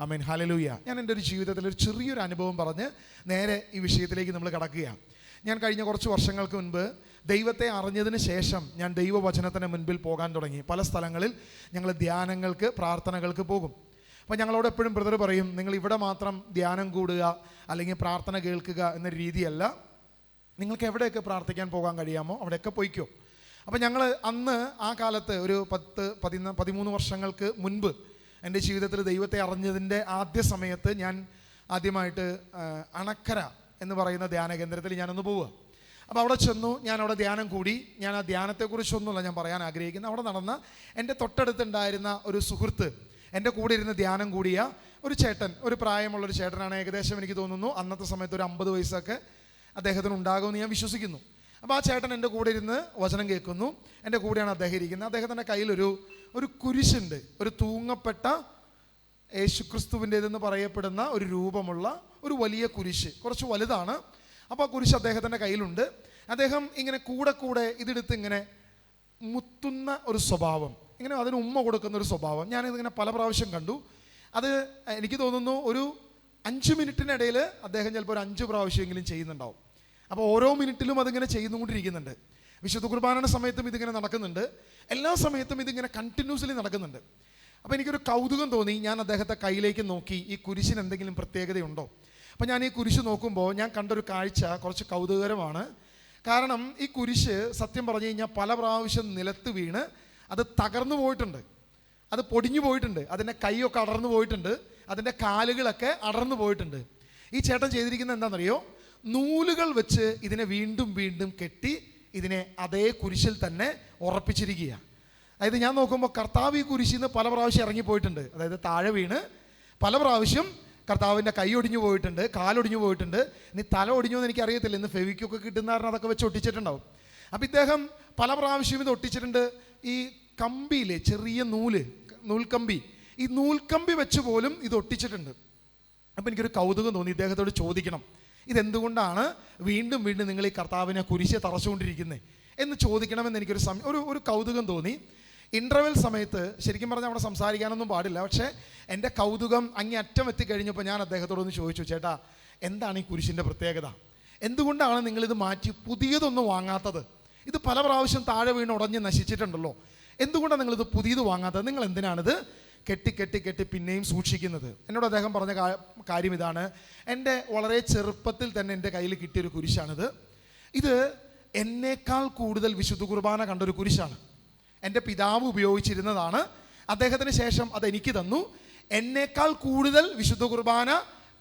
ആമേൻ, hallelujah. ഞാൻ എൻ്റെ ഒരു ജീവിതത്തിൽ ഒരു ചെറിയൊരു അനുഭവം പറഞ്ഞ് നേരെ ഈ വിഷയത്തിലേക്ക് നമ്മൾ കടക്കുകയാണ്. ഞാൻ കഴിഞ്ഞ കുറച്ച് വർഷങ്ങൾക്ക് മുൻപ് ദൈവത്തെ അറിഞ്ഞതിന് ശേഷം ഞാൻ ദൈവവചനത്തിന് മുൻപിൽ പോകാൻ തുടങ്ങി. പല സ്ഥലങ്ങളിൽ ഞങ്ങൾ ധ്യാനങ്ങൾക്ക്, പ്രാർത്ഥനകൾക്ക് പോകും. അപ്പോൾ ഞങ്ങളോട് എപ്പോഴും ബ്രദർ പറയും, നിങ്ങൾ ഇവിടെ മാത്രം ധ്യാനം കൂടുക അല്ലെങ്കിൽ പ്രാർത്ഥന കേൾക്കുക എന്ന രീതിയല്ല, നിങ്ങൾക്ക് എവിടെയൊക്കെ പ്രാർത്ഥിക്കാൻ പോകാൻ കഴിയാമോ അവിടെയൊക്കെ പോയിക്കോ. അപ്പോൾ ഞങ്ങൾ അന്ന് ആ കാലത്ത് ഒരു 13 വർഷങ്ങൾക്ക് മുൻപ് എൻ്റെ ജീവിതത്തിൽ ദൈവത്തെ അറിഞ്ഞതിൻ്റെ ആദ്യ സമയത്ത് ഞാൻ ആദ്യമായിട്ട് അണക്കര എന്ന് പറയുന്ന ധ്യാന കേന്ദ്രത്തിൽ ഞാനൊന്ന് പോവുക. അപ്പോൾ അവിടെ ചെന്നു, ഞാൻ അവിടെ ധ്യാനം കൂടി. ഞാൻ ആ ധ്യാനത്തെക്കുറിച്ചൊന്നുമല്ല ഞാൻ പറയാൻ ആഗ്രഹിക്കുന്നത്. അവിടെ നടന്ന എൻ്റെ തൊട്ടടുത്തുണ്ടായിരുന്ന ഒരു സുഹൃത്ത്, എൻ്റെ കൂടെ ഇരുന്ന് ധ്യാനം കൂടിയ ഒരു ചേട്ടൻ, ഒരു പ്രായമുള്ളൊരു ചേട്ടനാണ്. ഏകദേശം എനിക്ക് തോന്നുന്നു അന്നത്തെ സമയത്ത് ഒരു 50 വയസ്സൊക്കെ അദ്ദേഹത്തിന് ഉണ്ടാകുമെന്ന് ഞാൻ വിശ്വസിക്കുന്നു. അപ്പോൾ ആ ചേട്ടൻ എൻ്റെ കൂടെ ഇരുന്ന് വചനം കേൾക്കുന്നു. എൻ്റെ കൂടെയാണ് അദ്ദേഹം ഇരിക്കുന്നത്. അദ്ദേഹത്തിൻ്റെ കയ്യിലൊരു കുരിശുണ്ട്, ഒരു തൂങ്ങപ്പെട്ട യേശുക്രിസ്തുവിൻ്റെതെന്ന് പറയപ്പെടുന്ന ഒരു രൂപമുള്ള ഒരു വലിയ കുരിശ്, കുറച്ച് വലുതാണ്. അപ്പോൾ ആ കുരിശ് അദ്ദേഹത്തിൻ്റെ കയ്യിലുണ്ട്. അദ്ദേഹം ഇങ്ങനെ കൂടെ ഇതെടുത്ത് ഇങ്ങനെ മുത്തുന്ന ഒരു സ്വഭാവം, ഇങ്ങനെ അതിന് ഉമ്മ കൊടുക്കുന്ന ഒരു സ്വഭാവം ഞാനിതിങ്ങനെ പല പ്രാവശ്യം കണ്ടു. അത് എനിക്ക് തോന്നുന്നു ഒരു 5 മിനിറ്റിനിടയിൽ അദ്ദേഹം ചിലപ്പോൾ ഒരു 5 പ്രാവശ്യമെങ്കിലും ചെയ്യുന്നുണ്ടാവും. അപ്പോൾ ഓരോ മിനിറ്റിലും അതിങ്ങനെ ചെയ്തുകൊണ്ടിരിക്കുന്നുണ്ട്. വിശുദ്ധ കുർബാനയുടെ സമയത്തും ഇതിങ്ങനെ നടക്കുന്നുണ്ട്, എല്ലാ സമയത്തും ഇതിങ്ങനെ കണ്ടിന്യൂസ്ലി നടക്കുന്നുണ്ട്. അപ്പോൾ എനിക്കൊരു കൗതുകം തോന്നി. ഞാൻ അദ്ദേഹത്തെ കയ്യിലേക്ക് നോക്കി, ഈ കുരിശിന് എന്തെങ്കിലും പ്രത്യേകതയുണ്ടോ? അപ്പോൾ ഞാൻ ഈ കുരിശ് നോക്കുമ്പോൾ ഞാൻ കണ്ടൊരു കാഴ്ച കുറച്ച് കൗതുകകരമാണ്. കാരണം ഈ കുരിശ് സത്യം പറഞ്ഞു കഴിഞ്ഞാൽ പല പ്രാവശ്യം നിലത്ത് വീണ് അത് തകർന്നു പോയിട്ടുണ്ട്, അത് പൊടിഞ്ഞു പോയിട്ടുണ്ട്, അതിൻ്റെ കൈയൊക്കെ അടർന്നു പോയിട്ടുണ്ട്, അതിൻ്റെ കാലുകളൊക്കെ അടർന്നു പോയിട്ടുണ്ട്. ഈ ചേട്ടൻ ചെയ്തിരിക്കുന്നത് എന്താണെന്നറിയോ? നൂലുകൾ വെച്ച് ഇതിനെ വീണ്ടും വീണ്ടും കെട്ടി ഇതിനെ അതേ കുരിശിൽ തന്നെ ഉറപ്പിച്ചിരിക്കുക. അതായത് ഞാൻ നോക്കുമ്പോൾ കർത്താവ് ഈ കുരിശിൽ നിന്ന് പല പ്രാവശ്യം ഇറങ്ങിപ്പോയിട്ടുണ്ട്. അതായത് താഴെ വീണ് പല പ്രാവശ്യം കർത്താവിൻ്റെ കൈ ഒടിഞ്ഞു പോയിട്ടുണ്ട്, കാലൊടിഞ്ഞു പോയിട്ടുണ്ട്. ഇനി തല ഒടിഞ്ഞു എന്ന് എനിക്കറിയത്തില്ല, ഇന്ന് ഫെവിക്കൊക്കെ കിട്ടുന്ന കാരണം അതൊക്കെ വെച്ച് ഒട്ടിച്ചിട്ടുണ്ടാവും. അപ്പോൾ ഇദ്ദേഹം പല പ്രാവശ്യം ഇത് ഒട്ടിച്ചിട്ടുണ്ട്. ഈ കമ്പിയിലെ ചെറിയ നൂൽക്കമ്പി, ഈ നൂൽക്കമ്പി വെച്ച് പോലും ഇത് ഒട്ടിച്ചിട്ടുണ്ട്. അപ്പോൾ എനിക്കൊരു കൗതുകം തോന്നി, ഇദ്ദേഹത്തോട് ചോദിക്കണം, ഇതെന്തുകൊണ്ടാണ് വീണ്ടും വീണ്ടും നിങ്ങൾ ഈ കർത്താവിനെ കുരിശെ തറച്ചുകൊണ്ടിരിക്കുന്നത് എന്ന് ചോദിക്കണമെന്ന് എനിക്കൊരു ഒരു കൗതുകം തോന്നി. ഇൻ്റർവെൽ സമയത്ത് ശരിക്കും പറഞ്ഞാൽ അവിടെ സംസാരിക്കാനൊന്നും പാടില്ല, പക്ഷേ എൻ്റെ കൗതുകം അങ്ങേയറ്റം എത്തിക്കഴിഞ്ഞപ്പോൾ ഞാൻ അദ്ദേഹത്തോടൊന്ന് ചോദിച്ചു, ചേട്ടാ എന്താണ് ഈ കുരിശിൻ്റെ പ്രത്യേകത? എന്തുകൊണ്ടാണ് നിങ്ങളിത് മാറ്റി പുതിയതൊന്നും വാങ്ങാത്തത്? ഇത് പല പ്രാവശ്യം താഴെ വീണ് ഉടഞ്ഞ് നശിച്ചിട്ടുണ്ടല്ലോ, എന്തുകൊണ്ടാണ് നിങ്ങളിത് പുതിയത് വാങ്ങാത്തത്? നിങ്ങൾ എന്തിനാണിത് കെട്ടി പിന്നെയും സൂക്ഷിക്കുന്നത്? എന്നോട് അദ്ദേഹം പറഞ്ഞ കാര്യം ഇതാണ്, എൻ്റെ വളരെ ചെറുപ്പത്തിൽ തന്നെ എൻ്റെ കയ്യിൽ കിട്ടിയൊരു കുരിശാണിത്. ഇത് എന്നേക്കാൾ കൂടുതൽ വിശുദ്ധ കുർബാന കണ്ടൊരു കുരിശാണ്. എൻ്റെ പിതാവ് ഉപയോഗിച്ചിരുന്നതാണ്, അദ്ദേഹത്തിന് ശേഷം അതെനിക്ക് തന്നു. എന്നേക്കാൾ കൂടുതൽ വിശുദ്ധ കുർബാന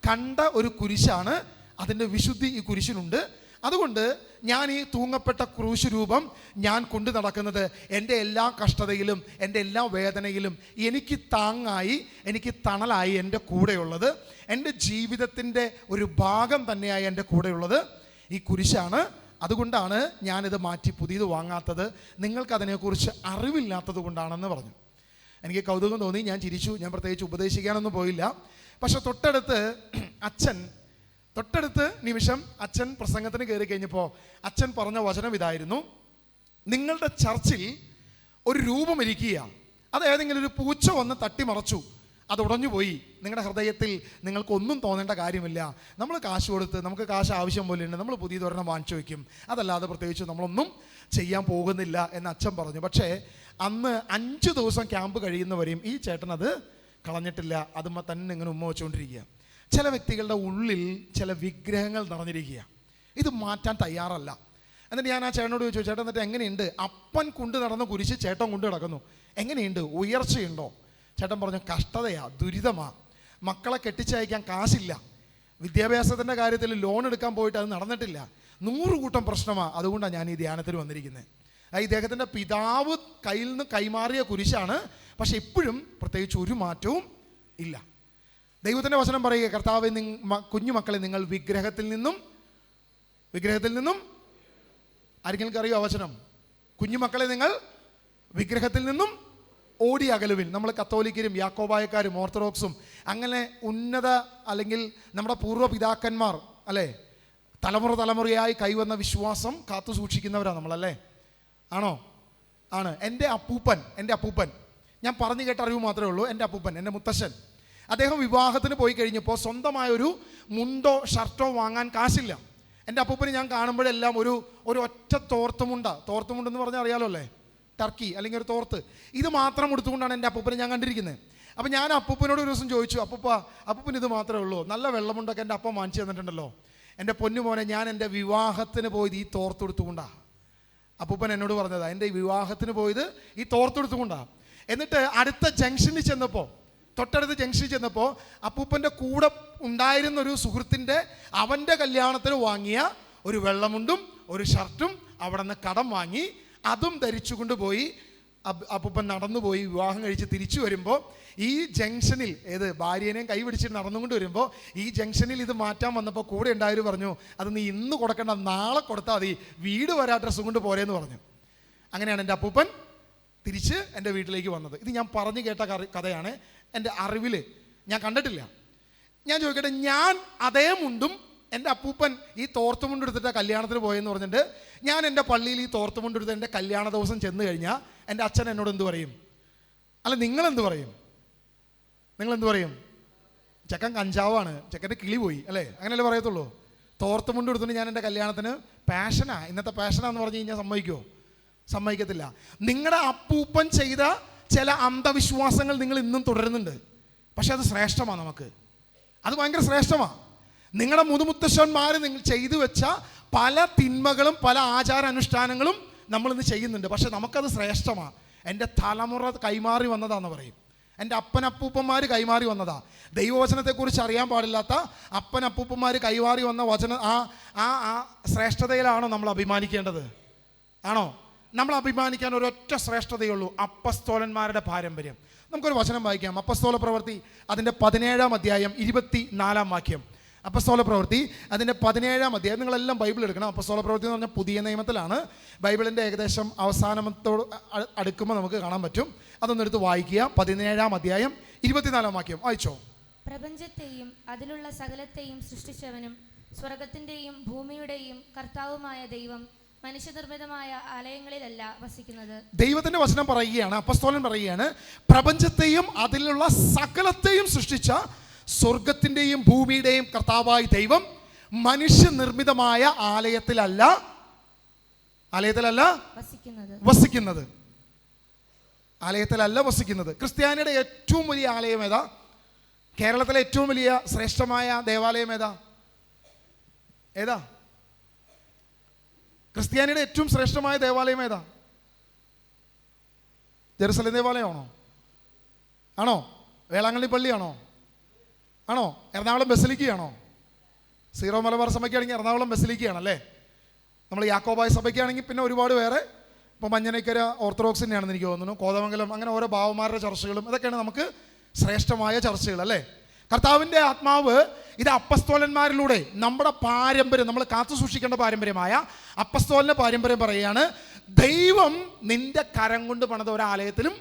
കണ്ട ഒരു കുരിശാണ്, അതിൻ്റെ വിശുദ്ധി ഈ കുരിശിനുണ്ട്. അതുകൊണ്ട് ഞാൻ ഈ തൂങ്ങപ്പെട്ട ക്രൂശ് രൂപം ഞാൻ കൊണ്ടു നടക്കുന്നത് എൻ്റെ എല്ലാ കഷ്ടതയിലും എൻ്റെ എല്ലാ വേദനയിലും എനിക്ക് താങ്ങായി, എനിക്ക് തണലായി എൻ്റെ കൂടെയുള്ളത്, എൻ്റെ ജീവിതത്തിൻ്റെ ഒരു ഭാഗം തന്നെയായി എൻ്റെ കൂടെയുള്ളത് ഈ കുരിശാണ്. അതുകൊണ്ടാണ് ഞാനിത് മാറ്റി പുതിയത് വാങ്ങാത്തത്, നിങ്ങൾക്കതിനെക്കുറിച്ച് അറിവില്ലാത്തത് കൊണ്ടാണെന്ന് പറഞ്ഞു. എനിക്ക് കൗതുകം തോന്നി, ഞാൻ ചിരിച്ചു. ഞാൻ പ്രത്യേകിച്ച് ഉപദേശിക്കാനൊന്നും പോയില്ല. പക്ഷെ തൊട്ടടുത്ത് നിമിഷം അച്ഛൻ പ്രസംഗത്തിന് കയറി കഴിഞ്ഞപ്പോൾ അച്ഛൻ പറഞ്ഞ വചനം ഇതായിരുന്നു, നിങ്ങളുടെ ചർച്ചിൽ ഒരു രൂപം ഇരിക്കുക, അത് ഏതെങ്കിലും ഒരു പൂച്ച വന്ന് തട്ടിമറച്ചു, അത് ഉടഞ്ഞുപോയി, നിങ്ങളുടെ ഹൃദയത്തിൽ നിങ്ങൾക്കൊന്നും തോന്നേണ്ട കാര്യമില്ല, നമ്മൾ കാശ് കൊടുത്ത്, നമുക്ക് കാശ് ആവശ്യം പോലെ ഉണ്ട്, നമ്മൾ പുതിയതൊരെണ്ണം വാങ്ങിച്ചു വയ്ക്കും, അതല്ലാതെ പ്രത്യേകിച്ച് നമ്മളൊന്നും ചെയ്യാൻ പോകുന്നില്ല എന്ന് അച്ഛൻ പറഞ്ഞു. പക്ഷേ അന്ന് 5 ദിവസം ക്യാമ്പ് കഴിയുന്നവരെയും ഈ ചേട്ടൻ അത് കളഞ്ഞിട്ടില്ല, അതുമ്മ തന്നെ ഇങ്ങനെ ഉമ്മ വെച്ചുകൊണ്ടിരിക്കുക. ചില വ്യക്തികളുടെ ഉള്ളിൽ ചില വിഗ്രഹങ്ങൾ നിറഞ്ഞിരിക്കുക, ഇത് മാറ്റാൻ തയ്യാറല്ല. എന്നിട്ട് ഞാൻ ആ ചേട്ടനോട് ചോദിച്ചു, ചേട്ടൻ എന്നിട്ട് എങ്ങനെയുണ്ട്? അപ്പൻ കൊണ്ടു നടന്ന കുരിശ് ചേട്ടൻ കൊണ്ടു നടക്കുന്നു, എങ്ങനെയുണ്ട്? ഉയർച്ചയുണ്ടോ? ചേട്ടൻ പറഞ്ഞു, കഷ്ടതയാ, ദുരിതമാ, മക്കളെ കെട്ടിച്ചയക്കാൻ കാശില്ല, വിദ്യാഭ്യാസത്തിൻ്റെ കാര്യത്തിൽ ലോൺ എടുക്കാൻ പോയിട്ട് അത് നടന്നിട്ടില്ല, 100 കൂട്ടം പ്രശ്നമാണ്, അതുകൊണ്ടാണ് ഞാൻ ഈ ധ്യാനത്തിൽ വന്നിരിക്കുന്നത്. ഇദ്ദേഹത്തിൻ്റെ പിതാവ് കയ്യിൽ നിന്ന് കൈമാറിയ കുരിശാണ്, പക്ഷെ ഇപ്പോഴും പ്രത്യേകിച്ച് ഒരു മാറ്റവും ഇല്ല. ദൈവത്തിൻ്റെ വചനം പറയുക, കർത്താവേ, കുഞ്ഞു മക്കളെ നിങ്ങൾ വിഗ്രഹത്തിൽ നിന്നും ആരെങ്കിലും അറിയോ വചനം? കുഞ്ഞുമക്കളെ നിങ്ങൾ വിഗ്രഹത്തിൽ നിന്നും ഓടി അകലുവിൻ. നമ്മൾ കത്തോലിക്കരും യാക്കോബായക്കാരും ഓർത്തഡോക്സും അങ്ങനെ ഉന്നത അല്ലെങ്കിൽ നമ്മുടെ പൂർവ്വപിതാക്കന്മാർ അല്ലേ, തലമുറയായി കൈവന്ന വിശ്വാസം കാത്തു സൂക്ഷിക്കുന്നവരാണ് നമ്മളല്ലേ? ആണോ? ആണ്. എൻ്റെ അപ്പൂപ്പൻ ഞാൻ പറഞ്ഞു കേട്ട അറിവ് മാത്രമേ ഉള്ളൂ. എൻ്റെ അപ്പൂപ്പൻ, എൻ്റെ മുത്തശ്ശൻ, അദ്ദേഹം വിവാഹത്തിന് പോയി കഴിഞ്ഞപ്പോൾ സ്വന്തമായൊരു മുണ്ടോ ഷർട്ടോ വാങ്ങാൻ കാശില്ല. എൻ്റെ അപ്പൂപ്പന് ഞാൻ കാണുമ്പോഴെല്ലാം ഒരു ഒറ്റ തോർത്തുമുണ്ടെന്ന് പറഞ്ഞാൽ അറിയാലോ അല്ലേ, ടർക്കി അല്ലെങ്കിൽ ഒരു തോർത്ത്, ഇത് മാത്രം എടുത്തുകൊണ്ടാണ് എൻ്റെ അപ്പൂപ്പനെ ഞാൻ കണ്ടിരിക്കുന്നത്. അപ്പം ഞാൻ അപ്പൂപ്പനോട് ഒരു ദിവസം ചോദിച്ചു, അപ്പൂപ്പന് ഇത് മാത്രമേ ഉള്ളൂ, നല്ല വെള്ളമുണ്ടൊക്കെ എൻ്റെ അപ്പം വാങ്ങിച്ചു തന്നിട്ടുണ്ടല്ലോ. എൻ്റെ പൊന്നുമോനെ, ഞാൻ എൻ്റെ വിവാഹത്തിന് പോയത് ഈ തോർത്തെടുത്തുകൊണ്ടാണ്. അപ്പൂപ്പൻ എന്നോട് പറഞ്ഞതാ, എൻ്റെ വിവാഹത്തിന് പോയത് ഈ തോർത്തെടുത്തുകൊണ്ടാണ്. എന്നിട്ട് അടുത്ത ജംഗ്ഷനിൽ ചെന്നപ്പോൾ, തൊട്ടടുത്ത ജംഗ്ഷനിൽ ചെന്നപ്പോൾ അപ്പൂപ്പൻ്റെ കൂടെ ഉണ്ടായിരുന്ന ഒരു സുഹൃത്തിൻ്റെ അവൻ്റെ കല്യാണത്തിന് വാങ്ങിയ ഒരു വെള്ളമുണ്ടും ഒരു ഷർട്ടും അവിടെ നിന്ന് കടം വാങ്ങി അതും ധരിച്ചു കൊണ്ടുപോയി അപ്പൂപ്പൻ നടന്നുപോയി. വിവാഹം കഴിച്ച് തിരിച്ചു വരുമ്പോൾ ഈ ജംഗ്ഷനിൽ ഭാര്യേനെയും കൈ പിടിച്ചിട്ട് നടന്നുകൊണ്ട് വരുമ്പോൾ ഈ ജംഗ്ഷനിൽ ഇത് മാറ്റാൻ വന്നപ്പോൾ കൂടെ ഉണ്ടായവർ പറഞ്ഞു, അത് നീ ഇന്ന് കൊടുക്കേണ്ട, നാളെ കൊടുത്താൽ മതി, വീട് വരെ അഡ്രസ്സും കൊണ്ട് പോരേന്ന് പറഞ്ഞു. അങ്ങനെയാണ് എൻ്റെ അപ്പൂപ്പൻ തിരിച്ച് എൻ്റെ വീട്ടിലേക്ക് വന്നത്. ഇത് ഞാൻ പറഞ്ഞു കേട്ട കഥയാണ്, എൻ്റെ അറിവിൽ ഞാൻ കണ്ടിട്ടില്ല. ഞാൻ ചോദിക്കട്ടെ, ഞാൻ അതേ മുണ്ടും എൻ്റെ അപ്പൂപ്പൻ ഈ തോർത്തുമുണ്ട് എടുത്തിട്ട് കല്യാണത്തിന് പോയെന്ന് പറഞ്ഞിട്ട് ഞാൻ എൻ്റെ പള്ളിയിൽ ഈ തോർത്തുമുണ്ട് എടുത്ത് എൻ്റെ കല്യാണ ദിവസം ചെന്ന് കഴിഞ്ഞാൽ എൻ്റെ അച്ഛൻ എന്നോട് എന്ത് പറയും? അല്ല, നിങ്ങളെന്ത് പറയും? ചെക്കൻ കഞ്ചാവാണ്, ചെക്കൻ്റെ കിളി പോയി അല്ലേ, അങ്ങനെയല്ലേ പറയത്തുള്ളൂ. തോർത്തുമുണ്ട് എടുത്തിട്ട് ഞാൻ എൻ്റെ കല്യാണത്തിന് ഇന്നത്തെ പാഷനാന്ന് പറഞ്ഞു കഴിഞ്ഞാൽ സമ്മതിക്കത്തില്ല. നിങ്ങളുടെ അപ്പൂപ്പൻ ചെയ്ത ചില അന്ധവിശ്വാസങ്ങൾ നിങ്ങൾ ഇന്നും തുടരുന്നുണ്ട്, പക്ഷെ അത് ശ്രേഷ്ഠമാണ്, അത് ഭയങ്കര ശ്രേഷ്ഠമാണ്. നിങ്ങളുടെ മുതുമുത്തശ്ശന്മാർ നിങ്ങൾ ചെയ്തു വെച്ച പല തിന്മകളും പല ആചാരാനുഷ്ഠാനങ്ങളും നമ്മളിന്ന് ചെയ്യുന്നുണ്ട്, പക്ഷെ നമുക്കത് ശ്രേഷ്ഠമാണ്. എൻ്റെ തലമുറ കൈമാറി വന്നതാണെന്ന് പറയും, എൻ്റെ അപ്പനപ്പൂപ്പന്മാർ കൈമാറി വന്നതാ. ദൈവവചനത്തെക്കുറിച്ച് അറിയാൻ പാടില്ലാത്ത അപ്പനപ്പൂപ്പന്മാർ കൈമാറി വന്ന വചന ആ ശ്രേഷ്ഠതയിലാണോ നമ്മൾ അഭിമാനിക്കേണ്ടത്? ആണോ? നമ്മൾ അഭിമാനിക്കാൻ ഒരൊറ്റ ശ്രേഷ്ഠതയുള്ളൂ, അപ്പസ്തോലന്മാരുടെ പാരമ്പര്യം. നമുക്കൊരു വചനം വായിക്കാം, അപ്പസ്തോല പ്രവൃത്തി അതിൻ്റെ 17-ാം അധ്യായം 24-ാം വാക്യം. അപ്പസ്തോല പ്രവൃത്തി അതിൻ്റെ 17-ാം അധ്യായം. നിങ്ങളെല്ലാം ബൈബിൾ എടുക്കണം. അപ്പസ്തോല പ്രവൃത്തി എന്ന് പറഞ്ഞാൽ പുതിയ നിയമത്തിലാണ്, ബൈബിളിൻ്റെ ഏകദേശം അവസാനത്തോട് അടുക്കുമ്പോൾ നമുക്ക് കാണാൻ പറ്റും. അതൊന്നെടുത്ത് വായിക്കുക. 17-ാം അധ്യായം 24-ാം വാക്യം വായിച്ചോ. പ്രപഞ്ചത്തെയും അതിലുള്ള സകലത്തെയും സൃഷ്ടിച്ചവനും സ്വർഗത്തിൻ്റെയും ഭൂമിയുടെയും കർത്താവുമായ ദൈവം മനുഷ്യനിർമ്മിതമായ ആലയങ്ങളിലല്ല വസിക്കുന്നത്. ദൈവത്തിന്റെ വചനം പറയുകയാണ്, അപ്പസ്തോലൻ പറയുകയാണ്, പ്രപഞ്ചത്തെയും അതിലുള്ള സകലത്തെയും സൃഷ്ടിച്ച സ്വർഗത്തിന്റെയും ഭൂമിയുടെയും കർത്താവായ ദൈവം മനുഷ്യനിർമ്മിതമായ ആലയത്തിലല്ല വസിക്കുന്നത്. ആലയത്തിലല്ല വസിക്കുന്നത്. ക്രിസ്ത്യാനിയുടെ ഏറ്റവും വലിയ ആലയം ഏതാ? കേരളത്തിലെ ഏറ്റവും വലിയ ശ്രേഷ്ഠമായ ദേവാലയം ഏതാ? ക്രിസ്ത്യാനിയുടെ ഏറ്റവും ശ്രേഷ്ഠമായ ദേവാലയം ഏതാ? ജെറുസലേം ദേവാലയമാണോ? ആണോ? വേളാങ്കണ്ണി പള്ളിയാണോ? ആണോ? എറണാകുളം ബസലിക്കയാണോ? സീറോ മലബാർ സഭയ്ക്കാണെങ്കിൽ എറണാകുളം ബസലിക്കയാണല്ലേ. നമ്മൾ യാക്കോബായ സഭയ്ക്കാണെങ്കിൽ പിന്നെ ഒരുപാട് വേറെ, ഇപ്പോൾ മഞ്ഞനൈക്കര ഓർത്തഡോക്സിൻ്റെയാണെന്ന് എനിക്ക് തോന്നുന്നു, കോതമംഗലം, അങ്ങനെ ഓരോ ഭാവന്മാരുടെ ചർച്ചകളും ഇതൊക്കെയാണ് നമുക്ക് ശ്രേഷ്ഠമായ ചർച്ചകൾ അല്ലേ. കർത്താവിൻ്റെ ആത്മാവ് ഇത് അപ്പസ്തോലന്മാരിലൂടെ നമ്മുടെ പാരമ്പര്യം, നമ്മൾ കാത്തു സൂക്ഷിക്കേണ്ട പാരമ്പര്യമായ അപ്പസ്തോലൻ്റെ പാരമ്പര്യം പറയുകയാണ്, ദൈവം നിന്റെ കരം കൊണ്ട് പണിത ഒരാലയത്തിലും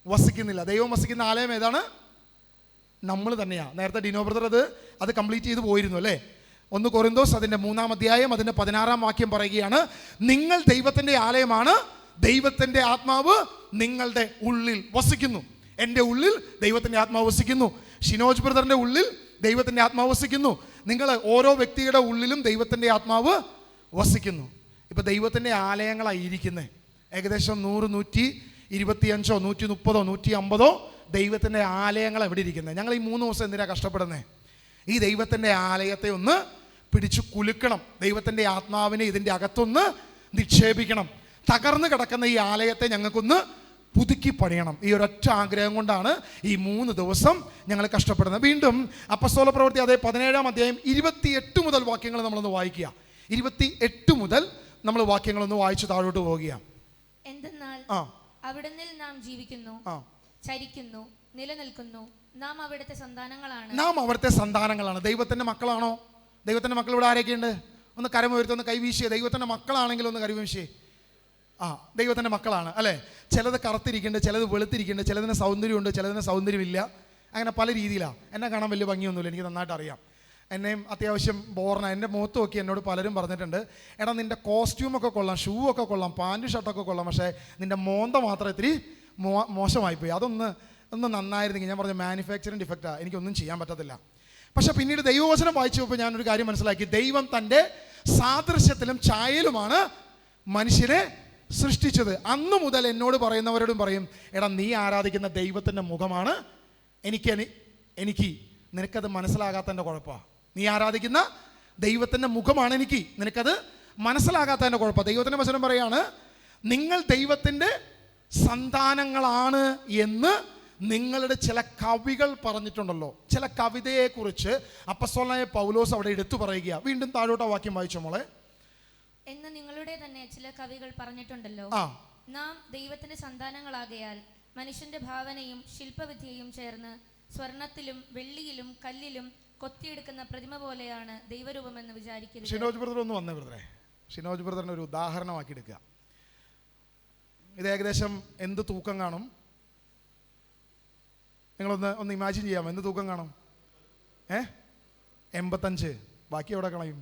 വസിക്കുന്നില്ല. ദൈവം വസിക്കുന്ന ആലയം ഏതാണ്? നമ്മൾ തന്നെയാണ്. നേരത്തെ ഡിനോ ബ്രദർ അത് കംപ്ലീറ്റ് ചെയ്ത് പോയിരുന്നു അല്ലേ. 1 കൊരിന്തോസ് അതിൻ്റെ 3-ാം അധ്യായം അതിൻ്റെ 16-ാം വാക്യം പറയുകയാണ്, നിങ്ങൾ ദൈവത്തിൻ്റെ ആലയമാണ്, ദൈവത്തിൻ്റെ ആത്മാവ് നിങ്ങളുടെ ഉള്ളിൽ വസിക്കുന്നു. എൻ്റെ ഉള്ളിൽ ദൈവത്തിൻ്റെ ആത്മാവ് വസിക്കുന്നു. ഷിനോജ് ബ്രദറിൻ്റെ ഉള്ളിൽ ദൈവത്തിൻ്റെ ആത്മാവ് വസിക്കുന്നു. നിങ്ങൾ ഓരോ വ്യക്തിയുടെ ഉള്ളിലും ദൈവത്തിൻ്റെ ആത്മാവ് വസിക്കുന്നു. ഇപ്പം ദൈവത്തിൻ്റെ ആലയങ്ങളായിരിക്കുന്നത് ഏകദേശം 100, 125, 130, 150 ദൈവത്തിൻ്റെ ആലയങ്ങൾ എവിടെ ഇരിക്കുന്നത്. ഞങ്ങൾ ഈ 3 ദിവസം എന്തിനാണ് കഷ്ടപ്പെടുന്നത്? ഈ ദൈവത്തിൻ്റെ ആലയത്തെ ഒന്ന് പിടിച്ചു കുലുക്കണം, ദൈവത്തിൻ്റെ ആത്മാവിനെ ഇതിൻ്റെ അകത്തൊന്ന് നിക്ഷേപിക്കണം. തകർന്നു കിടക്കുന്ന ഈ ആലയത്തെ ഞങ്ങൾക്കൊന്ന് പുതുക്കി പണിയണം. ഈ ഒരൊറ്റ ആഗ്രഹം കൊണ്ടാണ് ഈ 3 ദിവസം ഞങ്ങൾ കഷ്ടപ്പെടുന്നത്. വീണ്ടും അപ്പസ്തോല പ്രവൃത്തി അതേ 17-ാം അധ്യായം 28 മുതൽ വാക്യങ്ങൾ നമ്മളൊന്ന് വായിക്കുക. 28 മുതൽ നമ്മൾ വാക്യങ്ങളൊന്ന് വായിച്ചു താഴോട്ട് പോവുക. എന്തെന്നാൽ അവിടുന്ന് നാം ജീവിക്കുന്നു, ചരിക്കുന്നു, നിലനിൽക്കുന്നു, നാം അവിടുത്തെ സന്താനങ്ങളാണ്. ദൈവത്തിന്റെ മക്കളാണോ? ദൈവത്തിന്റെ മക്കൾ ഇവിടെ ആരൊക്കെയുണ്ട്? ഒന്ന് കരമുയർത്തി ഒന്ന് കൈവീശിയേ. ദൈവത്തിന്റെ മക്കളാണെങ്കിൽ ഒന്ന് കരവീശിയേ. ദൈവത്തിൻ്റെ മക്കളാണ് അല്ലേ. ചിലത് കറുത്തിരിക്കുന്നുണ്ട്, ചിലത് വെളുത്തിരിക്കുന്നുണ്ട്, ചിലതിന് സൗന്ദര്യമുണ്ട്, ചിലതിന് സൗന്ദര്യമില്ല. അങ്ങനെ പല രീതിയിലാണ്. എന്നെ കാണാൻ വലിയ ഭംഗിയൊന്നുമില്ല, എനിക്ക് നന്നായിട്ട് അറിയാം. എന്നെയും അത്യാവശ്യം ബോർണ, എൻ്റെ മുഖത്ത് നോക്കി എന്നോട് പലരും പറഞ്ഞിട്ടുണ്ട്, എടാ നിൻ്റെ കോസ്റ്റ്യൂമൊക്കെ കൊള്ളാം, ഷൂ ഒക്കെ കൊള്ളാം, പാൻറ് ഷർട്ടൊക്കെ കൊള്ളാം, പക്ഷേ നിൻ്റെ മോന്ത മാത്രം ഇത്തിരി മോശമായിപ്പോയി, അതൊന്ന് ഒന്ന് നന്നായിരുന്നെങ്കിൽ, ഞാൻ പറഞ്ഞ മാനുഫാക്ചറിങ് ഡിഫക്റ്റാണ്, എനിക്കൊന്നും ചെയ്യാൻ പറ്റത്തില്ല. പക്ഷെ പിന്നീട് ദൈവവചനം വായിച്ചപ്പോൾ ഞാനൊരു കാര്യം മനസ്സിലാക്കി. ദൈവം തൻ്റെ സാദൃശ്യത്തിലും ഛായയിലുമാണ് മനുഷ്യനെ സൃഷ്ടിച്ചത്. അന്ന് മുതൽ എന്നോട് പറയുന്നവരോടും പറയും, എടാ നീ ആരാധിക്കുന്ന ദൈവത്തിൻ്റെ മുഖമാണ് എനിക്ക് നിനക്കത് മനസ്സിലാകാത്തതിൻ്റെ കുഴപ്പമാണ്. നീ ആരാധിക്കുന്ന ദൈവത്തിൻ്റെ മുഖമാണ് നിനക്കത് മനസ്സിലാകാത്തതിൻ്റെ കുഴപ്പമാണ്. ദൈവത്തിൻ്റെ വചനം പറയാണ്, നിങ്ങൾ ദൈവത്തിൻ്റെ സന്താനങ്ങളാണ് എന്ന് നിങ്ങളുടെ ചില കവികൾ പറഞ്ഞിട്ടുണ്ടല്ലോ. ചില കവിതയെക്കുറിച്ച് അപ്പസ്തലനായ പൗലോസ് അവിടെ എടുത്തു പറയുക. വീണ്ടും താഴോട്ട് വാക്യം വായിച്ചോ മോളെ. എന്ന് നിങ്ങളുടെ തന്നെ ചില കവികൾ പറഞ്ഞിട്ടുണ്ടല്ലോ, നാം ദൈവത്തിന്റെ സന്താനങ്ങളാകയാൽ മനുഷ്യന്റെ ഭാവനയും ശില്പവിദ്യയും ചേർന്ന് സ്വർണത്തിലും വെള്ളിയിലും കല്ലിലും കൊത്തിയെടുക്കുന്ന പ്രതിമ പോലെയാണ് ദൈവരൂപമെന്ന് വിചാരിക്കരുത്. ഷിനോജ് ബ്രദർ ഒന്ന് വന്നേ ബ്രദറെ. ഷിനോജ് ബ്രദറിനെ ഒരു ഉദാഹരണമാക്കി എടുക്കുക. ഇത് ഏകദേശം എന്ത് തൂക്കം കാണും? നിങ്ങളൊന്ന് ഇമാജിൻ ചെയ്യാം. എന്ത് തൂക്കം കാണും? 85. ബാക്കി എവിടെ കളയും?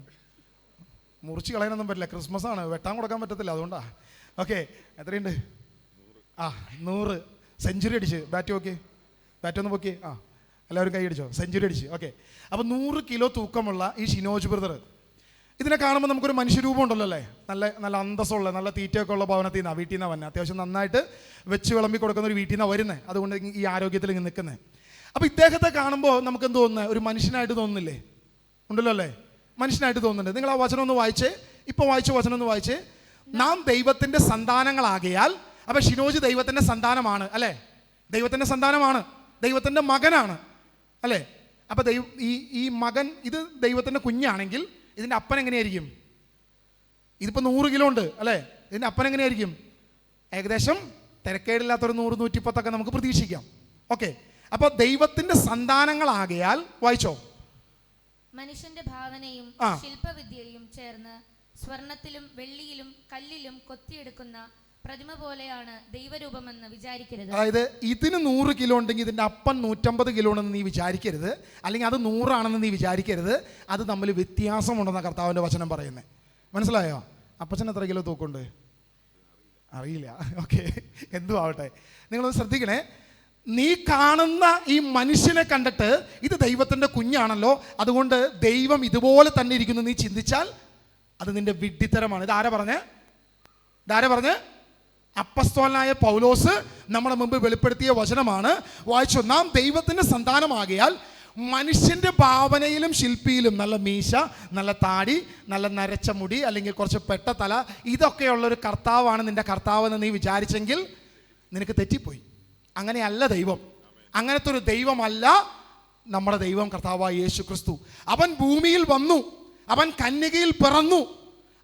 മുറിച്ച് കളയാനൊന്നും പറ്റില്ല, ക്രിസ്മസ് ആണ്, വെട്ടാൻ കൊടുക്കാൻ പറ്റത്തില്ല, അതുകൊണ്ടാ. ഓക്കെ, എത്രയുണ്ട്? 100. സെഞ്ചുറി അടിച്ച്. ബാറ്റൊന്ന് പൊക്കി. എല്ലാവരും കൈ അടിച്ചോ? സെഞ്ചുറി അടിച്ച്. ഓക്കെ, അപ്പോൾ 100 കിലോ തൂക്കമുള്ള ഈ ഷിനോജ് ബ്രദർ, ഇതിനെ കാണുമ്പോൾ നമുക്കൊരു മനുഷ്യരൂപം ഉണ്ടല്ലോ അല്ലേ? നല്ല അന്തസ്സുള്ള, നല്ല തീറ്റയൊക്കെ ഉള്ള ഭവനത്തിൽ നിന്നാണ്, വീട്ടിൽ നിന്നാണ് വന്നത്. അത്യാവശ്യം നന്നായിട്ട് വെച്ച് വിളമ്പി കൊടുക്കുന്ന ഒരു വീട്ടിൽ നിന്നാണ് വരുന്നത്. അതുകൊണ്ട് ഈ ആരോഗ്യത്തിൽ ഇങ്ങനെ നിൽക്കുന്നത്. അപ്പോൾ ഇദ്ദേഹത്തെ കാണുമ്പോൾ നമുക്ക് എന്ത് തോന്നുന്നത്? ഒരു മനുഷ്യനായിട്ട് തോന്നുന്നില്ലേ? ഉണ്ടല്ലോ അല്ലേ? മനുഷ്യനായിട്ട് തോന്നുന്നുണ്ട്. നിങ്ങൾ ആ വചനം ഒന്ന് വായിച്ചേ. ഇപ്പോൾ വായിച്ച വചനം ഒന്ന് വായിച്ചേ. നാം ദൈവത്തിൻ്റെ സന്താനങ്ങളാകയാൽ. അപ്പോൾ ഷിനോജ് ദൈവത്തിൻ്റെ സന്താനമാണ് അല്ലേ? ദൈവത്തിൻ്റെ സന്താനമാണ്, ദൈവത്തിൻ്റെ മകനാണ് അല്ലേ? അപ്പോൾ ഈ മകൻ ഇത് ദൈവത്തിൻ്റെ കുഞ്ഞാണെങ്കിൽ ഇതിൻ്റെ അപ്പൻ എങ്ങനെയായിരിക്കും? ഇതിപ്പോൾ 100 കിലോ ഉണ്ട് അല്ലേ? ഇതിൻ്റെ അപ്പൻ എങ്ങനെയായിരിക്കും? ഏകദേശം തിരക്കേടില്ലാത്തൊരു 100-110 നമുക്ക് പ്രതീക്ഷിക്കാം. ഓക്കെ, അപ്പോൾ ദൈവത്തിൻ്റെ സന്താനങ്ങളാകയാൽ വായിച്ചോ. മനുഷ്യന്റെ ഭാവനയും ശില്പവിദ്യയും ചേർന്ന് സ്വർണത്തിലും വെള്ളിയിലും കല്ലിലും കൊത്തിയെടുക്കുന്ന പ്രതിമ പോലെയാണ് ദൈവരൂപമെന്ന് വിചാരിക്കരുത്. അതായത് ഇതിന് 100 കിലോ ഉണ്ടെങ്കിൽ ഇതിൻ്റെ അപ്പൻ 150 കിലോ ഉണ്ടെന്ന് നീ വിചാരിക്കരുത്, അല്ലെങ്കിൽ അത് 100 ആണെന്ന് നീ വിചാരിക്കരുത്. അത് തമ്മിൽ വ്യത്യാസമുണ്ടെന്ന കർത്താവിൻ്റെ വചനം പറയുന്നത്. മനസ്സിലായോ? അപ്പച്ചൻ എത്ര കിലോ തൂക്കുണ്ട്? അറിയില്ല. ഓക്കെ, എന്തും ആവട്ടെ, നിങ്ങളൊന്ന് ശ്രദ്ധിക്കണേ. നീ കാണുന്ന ഈ മനുഷ്യനെ കണ്ടിട്ട് ഇത് ദൈവത്തിൻ്റെ കുഞ്ഞാണല്ലോ, അതുകൊണ്ട് ദൈവം ഇതുപോലെ തന്നെ ഇരിക്കുന്നു നീ ചിന്തിച്ചാൽ അത് നിന്റെ വിഡ്ഢിത്തരമാണ്. ഇതാരാ പറഞ്ഞ്? അപ്പസ്തോലനായ പൗലോസ് നമ്മുടെ മുമ്പ് വെളിപ്പെടുത്തിയ വചനമാണ്. വായിച്ചു. നാം ദൈവത്തിൻ്റെ സന്താനമാകിയാൽ മനുഷ്യൻ്റെ ഭാവനയിലും ശില്പിയിലും നല്ല മീശ, നല്ല താടി, നല്ല നരച്ച മുടി, അല്ലെങ്കിൽ കുറച്ച് പെട്ട തല, ഇതൊക്കെയുള്ളൊരു കർത്താവാണ് നിന്റെ കർത്താവെന്ന് നീ വിചാരിച്ചെങ്കിൽ നിനക്ക് തെറ്റിപ്പോയി. അങ്ങനെയല്ല ദൈവം. അങ്ങനത്തെ ഒരു ദൈവമല്ല നമ്മുടെ ദൈവം, കർത്താവായ യേശു ക്രിസ്തു. അവൻ ഭൂമിയിൽ വന്നു, അവൻ കന്യകയിൽ പിറന്നു,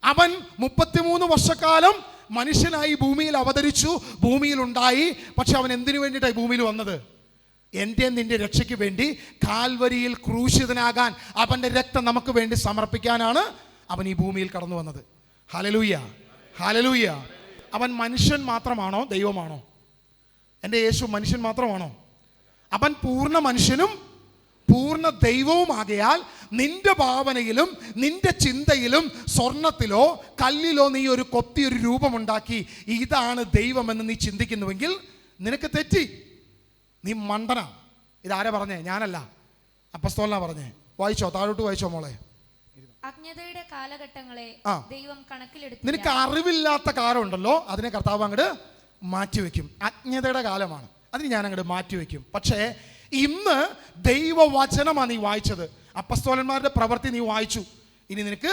അവൻ 33 വർഷക്കാലം മനുഷ്യനായി ഭൂമിയിൽ അവതരിച്ചു, ഭൂമിയിൽ ഉണ്ടായി. പക്ഷെ അവൻ എന്തിനു വേണ്ടിയിട്ടാണ് ഭൂമിയിൽ വന്നത്? എൻ്റെ നിന്റെ രക്ഷയ്ക്ക് വേണ്ടി കാൽവരിയിൽ ക്രൂശിതനാകാൻ, അവൻ്റെ രക്തം നമുക്ക് വേണ്ടി സമർപ്പിക്കാനാണ് അവൻ ഈ ഭൂമിയിൽ കടന്നു വന്നത്. Hallelujah, hallelujah. അവൻ മനുഷ്യൻ മാത്രമാണോ ദൈവമാണോ? എൻ്റെ യേശു മനുഷ്യൻ മാത്രമാണോ? അവൻ പൂർണ്ണ മനുഷ്യനും പൂർണ്ണ ദൈവവുമാകയാൽ നിന്റെ ഭാവനയിലും നിന്റെ ചിന്തയിലും സ്വർണത്തിലോ കല്ലിലോ നീ ഒരു കൊത്തിയൊരു രൂപമുണ്ടാക്കി ഇതാണ് ദൈവമെന്ന് നീ ചിന്തിക്കുന്നുവെങ്കിൽ നിനക്ക് തെറ്റി. നീ മണ്ടനാ. ഇതാരാ പറഞ്ഞേ? ഞാനല്ല, അപ്പസ്തോലനാ പറഞ്ഞേ. വായിച്ചോ, താഴോട്ട് വായിച്ചോ മോളെ. അജ്ഞതയുടെ കാലഘട്ടങ്ങളെ ദൈവം കണക്കിലെടുത്തു. നിനക്ക് അറിവില്ലാത്ത കാലം ഉണ്ടല്ലോ, അതിനെ കർത്താവ് അങ്ങോട്ട് മാറ്റിവെക്കും. അജ്ഞതയുടെ കാലമാണ്, അതിന് ഞാൻ അങ്ങോട്ട് മാറ്റിവെക്കും. പക്ഷേ ഇന്ന് ദൈവവചനമാണ് നീ വായിച്ചത്, അപ്പസ്തോലന്മാരുടെ പ്രവൃത്തി നീ വായിച്ചു. ഇനി നിനക്ക്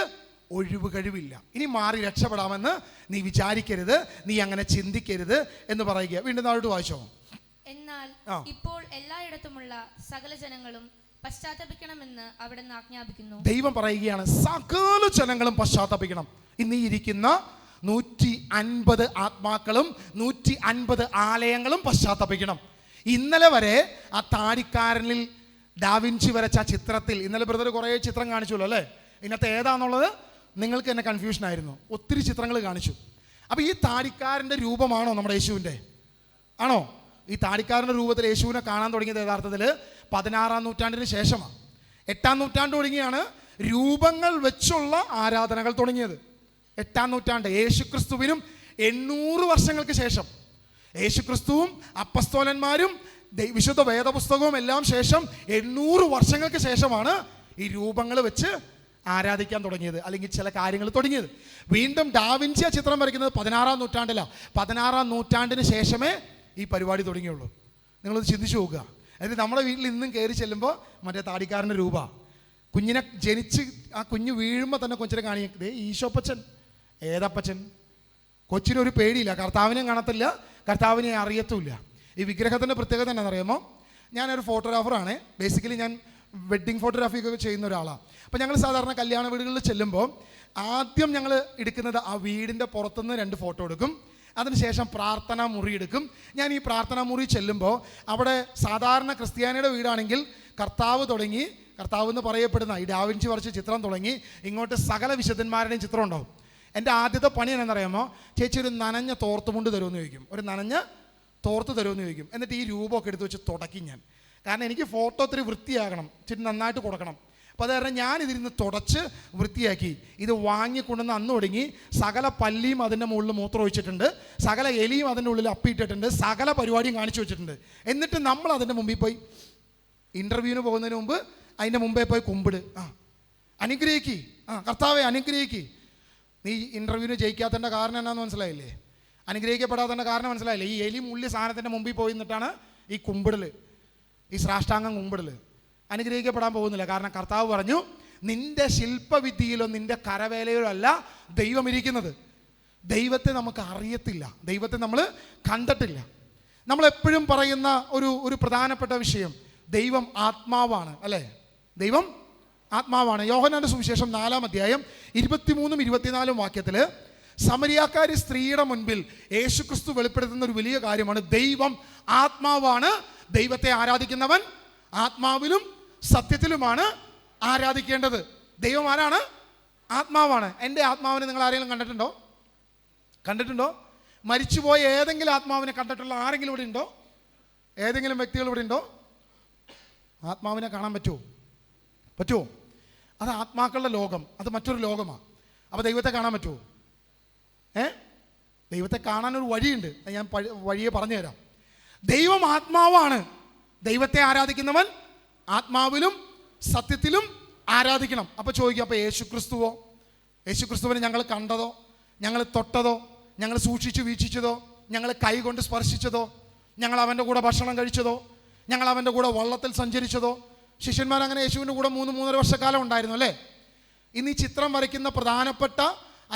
ഒഴിവ് കഴിവില്ല. ഇനി മാറി രക്ഷപ്പെടാമെന്ന് നീ വിചാരിക്കരുത്, നീ അങ്ങനെ ചിന്തിക്കരുത് എന്ന് പറയുക. വീണ്ടും താഴോട്ട് വായിച്ചോ. എന്നാൽ ഇപ്പോൾ എല്ലായിടത്തുമുള്ള സകല ജനങ്ങളും പശ്ചാത്തപിക്കണമെന്ന് അവിടുന്ന് ആജ്ഞാപിക്കുന്നു. ദൈവം പറയുകയാണ്, സകല ജനങ്ങളും പശ്ചാത്തപിക്കണം. ഇന്ന് ഇരിക്കുന്ന 150 ആത്മാക്കളും 150 ആലയങ്ങളും പശ്ചാത്തപിക്കണം. ഇന്നലെ വരെ ആ താടിക്കാരനിൽ ഡാവിൻചി വരച്ച ആ ചിത്രത്തിൽ, ഇന്നലെ ബ്രദർ കുറേ ചിത്രം കാണിച്ചല്ലോ അല്ലേ? ഇന്നത്തെ ഏതാണെന്നുള്ളത് നിങ്ങൾക്ക് തന്നെ കൺഫ്യൂഷൻ ആയിരുന്നു. ഒത്തിരി ചിത്രങ്ങൾ കാണിച്ചു. അപ്പോൾ ഈ താടിക്കാരൻ്റെ രൂപമാണോ നമ്മുടെ യേശുവിൻ്റെ? ആണോ? ഈ താടിക്കാരൻ്റെ രൂപത്തിൽ യേശുവിനെ കാണാൻ തുടങ്ങിയത് യഥാർത്ഥത്തിൽ 16-ാം നൂറ്റാണ്ടിന് ശേഷമാണ്. 8-ാം നൂറ്റാണ്ട് തുടങ്ങിയാണ് രൂപങ്ങൾ വെച്ചുള്ള ആരാധനകൾ തുടങ്ങിയത്. 8-ാം നൂറ്റാണ്ട്, യേശുക്രിസ്തുവിനും 800 വർഷങ്ങൾക്ക് ശേഷം യേശുക്രിസ്തുവും അപ്പസ്തോലന്മാരും വിശുദ്ധ വേദപുസ്തകവും എല്ലാം ശേഷം 800 വർഷങ്ങൾക്ക് ശേഷമാണ് ഈ രൂപങ്ങൾ വെച്ച് ആരാധിക്കാൻ തുടങ്ങിയത്, അല്ലെങ്കിൽ ചില കാര്യങ്ങൾ തുടങ്ങിയത്. വീണ്ടും ഡാവിഞ്ചി ആ ചിത്രം വരയ്ക്കുന്നത് 16-ാം നൂറ്റാണ്ടിലാണ്. 16-ാം നൂറ്റാണ്ടിന് ശേഷമേ ഈ പരിപാടി തുടങ്ങിയുള്ളൂ. നിങ്ങളത് ചിന്തിച്ചു നോക്കുക. അതായത് നമ്മുടെ വീട്ടിൽ ഇന്നും കയറി ചെല്ലുമ്പോൾ മറ്റേ താടിക്കാരൻ്റെ രൂപ, കുഞ്ഞിനെ ജനിച്ച് ആ കുഞ്ഞ് വീഴുമ്പോൾ തന്നെ കൊച്ചിനെ കാണിക്കുന്നത് ഈശോപ്പച്ചൻ. ഏതപ്പച്ചൻ? കൊച്ചിനൊരു പേടിയില്ല, കർത്താവിനെ കാണത്തില്ല, കർത്താവിനെ അറിയത്തുമില്ല. ഈ വിഗ്രഹത്തിൻ്റെ പ്രത്യേകത എന്താണെന്നറിയാമോ? ഞാനൊരു ഫോട്ടോഗ്രാഫറാണ്. ബേസിക്കലി ഞാൻ വെഡ്ഡിങ് ഫോട്ടോഗ്രാഫി ഒക്കെ ചെയ്യുന്ന ഒരാളാണ്. അപ്പോൾ ഞങ്ങൾ സാധാരണ കല്യാണ വീടുകളിൽ ചെല്ലുമ്പോൾ ആദ്യം ഞങ്ങൾ എടുക്കുന്നത് ആ വീടിൻ്റെ പുറത്തുനിന്ന് 2 ഫോട്ടോ എടുക്കും. അതിനുശേഷം പ്രാർത്ഥനാ മുറി എടുക്കും. ഞാൻ ഈ പ്രാർത്ഥനാ മുറി ചെല്ലുമ്പോൾ അവിടെ സാധാരണ ക്രിസ്ത്യാനിയുടെ വീടാണെങ്കിൽ കർത്താവ് തുടങ്ങി, കർത്താവ് എന്ന് പറയപ്പെടുന്ന ഈ ഡാവിഞ്ചി വരച്ച ചിത്രം തുടങ്ങി ഇങ്ങോട്ട് സകല വിശുദ്ധന്മാരുടെയും ചിത്രം ഉണ്ടാവും. എൻ്റെ ആദ്യത്തെ പണി എന്നാണെന്നറിയാമോ? ചേച്ചി ഒരു നനഞ്ഞ തോർത്തുമുണ്ട് തരുമെന്ന് ചോദിക്കും, ഒരു നനഞ്ഞ തോർത്ത് തരുമെന്ന് ചോദിക്കും. എന്നിട്ട് ഈ രൂപമൊക്കെ എടുത്ത് വെച്ച് തുടയ്ക്കും ഞാൻ. കാരണം എനിക്ക് ഫോട്ടോ ഒത്തിരി വൃത്തിയാകണം, ഇച്ചിരി നന്നായിട്ട് കൊടുക്കണം. അപ്പോൾ അത് കാരണം ഞാനിതിരുന്ന് തുടച്ച് വൃത്തിയാക്കി ഇത് വാങ്ങിക്കൊണ്ടുവന്ന് അന്ന് തുടങ്ങി സകല പല്ലിയും അതിൻ്റെ മുകളിൽ മൂത്രം ഒഴിച്ചിട്ടുണ്ട്, സകല എലിയും അതിൻ്റെ ഉള്ളിൽ അപ്പിയിട്ടിട്ടുണ്ട്, സകല പരിപാടിയും കാണിച്ചു വെച്ചിട്ടുണ്ട്. എന്നിട്ട് നമ്മൾ അതിൻ്റെ മുമ്പിൽ പോയി ഇൻ്റർവ്യൂവിന് പോകുന്നതിന് മുമ്പ് അതിൻ്റെ മുമ്പേ പോയി കുമ്പിട്, അനുഗ്രഹിക്ക്, കർത്താവെ അനുഗ്രഹിക്ക്. നീ ഇൻ്റർവ്യൂവിന് ജയിക്കാത്തതിൻ്റെ കാരണം എന്നാന്ന് മനസ്സിലായില്ലേ? അനുഗ്രഹിക്കപ്പെടാത്തതിൻ്റെ കാരണം മനസ്സിലായില്ലേ? ഈ എലി മുള്ളി സാധനത്തിൻ്റെ മുമ്പിൽ പോയി നിന്നിട്ടാണ് ഈ കുമ്പിടൽ, ഈ സാഷ്ടാംഗം കുമ്പിടൽ. അനുഗ്രഹിക്കപ്പെടാൻ പോകുന്നില്ല. കാരണം കർത്താവ് പറഞ്ഞു, നിന്റെ ശില്പവിദ്യയിലോ നിന്റെ കരവേലയിലോ അല്ല ദൈവം ഇരിക്കുന്നത്. ദൈവത്തെ നമുക്ക് അറിയത്തില്ല, ദൈവത്തെ നമ്മൾ കണ്ടിട്ടില്ല. നമ്മളെപ്പോഴും പറയുന്ന ഒരു പ്രധാനപ്പെട്ട വിഷയം ദൈവം ആത്മാവാണ്, അല്ലേ? ദൈവം ആത്മാവാണ്. യോഹന്നാന്റെ സുവിശേഷം 4-ാം അധ്യായം 23-24 വാക്യത്തിൽ സമരിയാക്കാരി സ്ത്രീയുടെ മുൻപിൽ യേശുക്രിസ്തു വെളിപ്പെടുത്തുന്ന ഒരു വലിയ കാര്യമാണ് ദൈവം ആത്മാവാണ്, ദൈവത്തെ ആരാധിക്കുന്നവൻ ആത്മാവിലും സത്യത്തിലുമാണ് ആരാധിക്കേണ്ടത്. ദൈവം ആരാണ്? ആത്മാവാണ്. എൻ്റെ ആത്മാവിനെ നിങ്ങൾ ആരെങ്കിലും കണ്ടിട്ടുണ്ടോ? മരിച്ചുപോയ ഏതെങ്കിലും ആത്മാവിനെ കണ്ടിട്ടുള്ള ആരെങ്കിലും ഇവിടെ ഉണ്ടോ? ഏതെങ്കിലും വ്യക്തികൾ ഇവിടെ ഉണ്ടോ? ആത്മാവിനെ കാണാൻ പറ്റുമോ? അത് ആത്മാക്കളുടെ ലോകം, അത് മറ്റൊരു ലോകമാണ്. അപ്പോൾ ദൈവത്തെ കാണാൻ പറ്റുമോ? ദൈവത്തെ കാണാനൊരു വഴിയുണ്ട്, ഞാൻ വഴിയെ പറഞ്ഞു തരാം. ദൈവം ആത്മാവാണ്, ദൈവത്തെ ആരാധിക്കുന്നവൻ ആത്മാവിലും സത്യത്തിലും ആരാധിക്കണം. അപ്പോൾ ചോദിക്കും, അപ്പോൾ യേശുക്രിസ്തുവിനെ ഞങ്ങൾ കണ്ടതോ, ഞങ്ങൾ തൊട്ടതോ, ഞങ്ങൾ സൂക്ഷിച്ചു വീക്ഷിച്ചതോ, ഞങ്ങൾ കൈ കൊണ്ട് സ്പർശിച്ചതോ, ഞങ്ങൾ അവൻ്റെ കൂടെ ഭക്ഷണം കഴിച്ചതോ, ഞങ്ങൾ അവൻ്റെ കൂടെ വള്ളത്തിൽ സഞ്ചരിച്ചതോ? ശിഷ്യന്മാർ അങ്ങനെ യേശുവിൻ്റെ കൂടെ 3-3.5 വർഷക്കാലം ഉണ്ടായിരുന്നു, അല്ലേ? ഇന്ന് ഈ ചിത്രം വരയ്ക്കുന്ന പ്രധാനപ്പെട്ട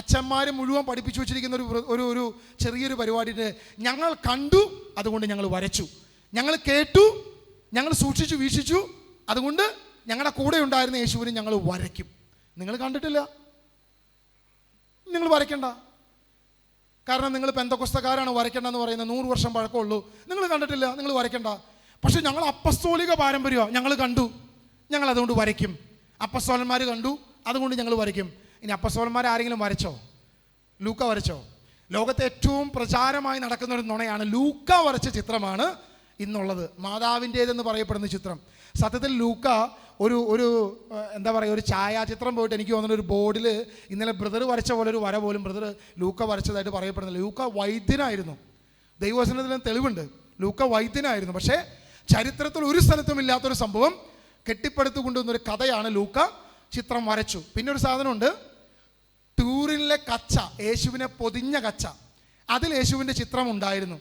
അച്ഛന്മാർ മുഴുവൻ പഠിപ്പിച്ചു വെച്ചിരിക്കുന്ന ഒരു ചെറിയൊരു പരിപാടിയുണ്ട്. ഞങ്ങൾ കണ്ടു, അതുകൊണ്ട് ഞങ്ങൾ വരച്ചു. ഞങ്ങൾ കേട്ടു, ഞങ്ങൾ സൂക്ഷിച്ചു വീക്ഷിച്ചു, അതുകൊണ്ട് ഞങ്ങളുടെ കൂടെ ഉണ്ടായിരുന്ന യേശുവിനെ ഞങ്ങൾ വരയ്ക്കും. നിങ്ങൾ കണ്ടിട്ടില്ല, നിങ്ങൾ വരയ്ക്കണ്ട. കാരണം നിങ്ങൾ പെന്തക്കൊസ്തക്കാരാണ് വരയ്ക്കേണ്ടെന്ന് പറയുന്നത്. 100 വർഷം പഴക്കമുള്ളൂ. നിങ്ങൾ കണ്ടിട്ടില്ല, നിങ്ങൾ വരയ്ക്കണ്ട. പക്ഷെ ഞങ്ങൾ അപ്പസ്തോലിക പാരമ്പര്യമാണ്, ഞങ്ങൾ കണ്ടു, ഞങ്ങൾ അതുകൊണ്ട് വരയ്ക്കും. അപ്പസ്തോലന്മാർ കണ്ടു, അതുകൊണ്ട് ഞങ്ങൾ വരയ്ക്കും. ഇനി അപ്പസ്തോലന്മാർ ആരെങ്കിലും വരച്ചോ? ലൂക്ക വരച്ചോ? ലോകത്തെ ഏറ്റവും പ്രചാരമായി നടക്കുന്ന ഒരു നുണയാണ് ലൂക്ക വരച്ച ചിത്രമാണ് ഇന്നുള്ളത്, മാതാവിൻ്റേതെന്ന് പറയപ്പെടുന്ന ചിത്രം. സത്യത്തിൽ ലൂക്ക ഒരു എന്താ പറയുക, ഒരു ഛായാചിത്രം പോയിട്ട് എനിക്ക് തോന്നുന്ന ഒരു ബോർഡിൽ ഇന്നലെ ബ്രദർ വരച്ച പോലെ ഒരു വര പോലും ബ്രദർ ലൂക്ക വരച്ചതായിട്ട് പറയപ്പെടുന്നില്ല. ലൂക്ക വൈദ്യനായിരുന്നു, ദൈവവചനത്തിൽ തെളിവുണ്ട്, ലൂക്ക വൈദ്യനായിരുന്നു. പക്ഷേ ചരിത്രത്തിൽ ഒരു സ്ഥലത്തും ഇല്ലാത്തൊരു സംഭവം കെട്ടിപ്പടുത്തുകൊണ്ടുവന്നൊരു കഥയാണ് ലൂക്ക ചിത്രം വരച്ചു. പിന്നെ ഒരു സാധനമുണ്ട്, ടൂറിനിലെ കച്ച, യേശുവിനെ പൊതിഞ്ഞ കച്ച, അതിൽ യേശുവിൻ്റെ ചിത്രം ഉണ്ടായിരുന്നു.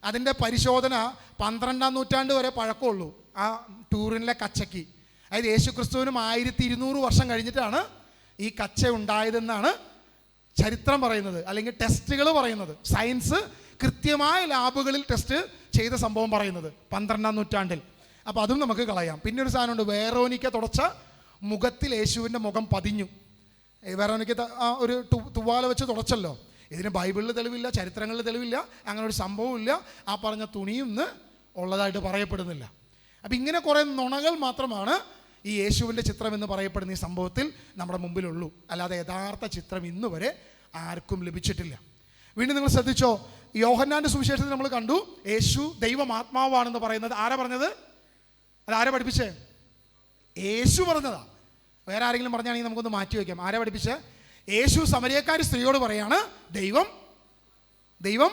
അതിൻ്റെ പരിശോധന 12-ാം നൂറ്റാണ്ട് വരെ പഴക്കമുള്ളൂ ആ ടൂറിനിലെ കച്ചയ്ക്ക്. അതായത് യേശു ക്രിസ്തുവിനും 1200 വർഷം കഴിഞ്ഞിട്ടാണ് ഈ കച്ച ഉണ്ടായതെന്നാണ് ചരിത്രം പറയുന്നത്, അല്ലെങ്കിൽ ടെസ്റ്റുകൾ പറയുന്നത്. സയൻസ് കൃത്യമായ ലാബുകളിൽ ടെസ്റ്റ് ചെയ്ത സംഭവം പറയുന്നത് 12-ാം നൂറ്റാണ്ടിൽ. അപ്പോൾ അതും നമുക്ക് കളയാം. പിന്നെ ഒരു സാധനമുണ്ട്, വേറോനിക്ക തുടച്ച മുഖത്തിൽ യേശുവിൻ്റെ മുഖം പതിഞ്ഞു. വേറോനിക്ക ഒരു തുവാല വെച്ച് തുടച്ചല്ലോ. ഇതിന് ബൈബിളിൽ തെളിവില്ല, ചരിത്രങ്ങളിൽ തെളിവില്ല, അങ്ങനെ ഒരു സംഭവമില്ല. ആ പറഞ്ഞ തുണിയും ഇന്ന് ഉള്ളതായിട്ട് പറയപ്പെടുന്നില്ല. അപ്പം ഇങ്ങനെ കുറേ നുണകൾ മാത്രമാണ് ഈ യേശുവിൻ്റെ ചിത്രം എന്ന് പറയപ്പെടുന്ന ഈ സംഭവത്തിൽ നമ്മുടെ മുമ്പിലുള്ളൂ. അല്ലാതെ യഥാർത്ഥ ചിത്രം ഇന്ന് വരെ ആർക്കും ലഭിച്ചിട്ടില്ല. വീണ്ടും നിങ്ങൾ ശ്രദ്ധിച്ചോ, യോഹന്നാന്റെ സുവിശേഷത്തിൽ നമ്മൾ കണ്ടു യേശു ദൈവം ആത്മാവാണെന്ന് പറയുന്നത്. ആരാ പറഞ്ഞത്? അതാരാ പഠിപ്പിച്ചേ? യേശു പറഞ്ഞതാ. വേറെ ആരെങ്കിലും പറഞ്ഞാണെങ്കിൽ നമുക്കൊന്ന് മാറ്റി വയ്ക്കാം. ആരാ പഠിപ്പിച്ചേ? യേശു സമരിയക്കാരി സ്ത്രീയോട് പറയാണ് ദൈവം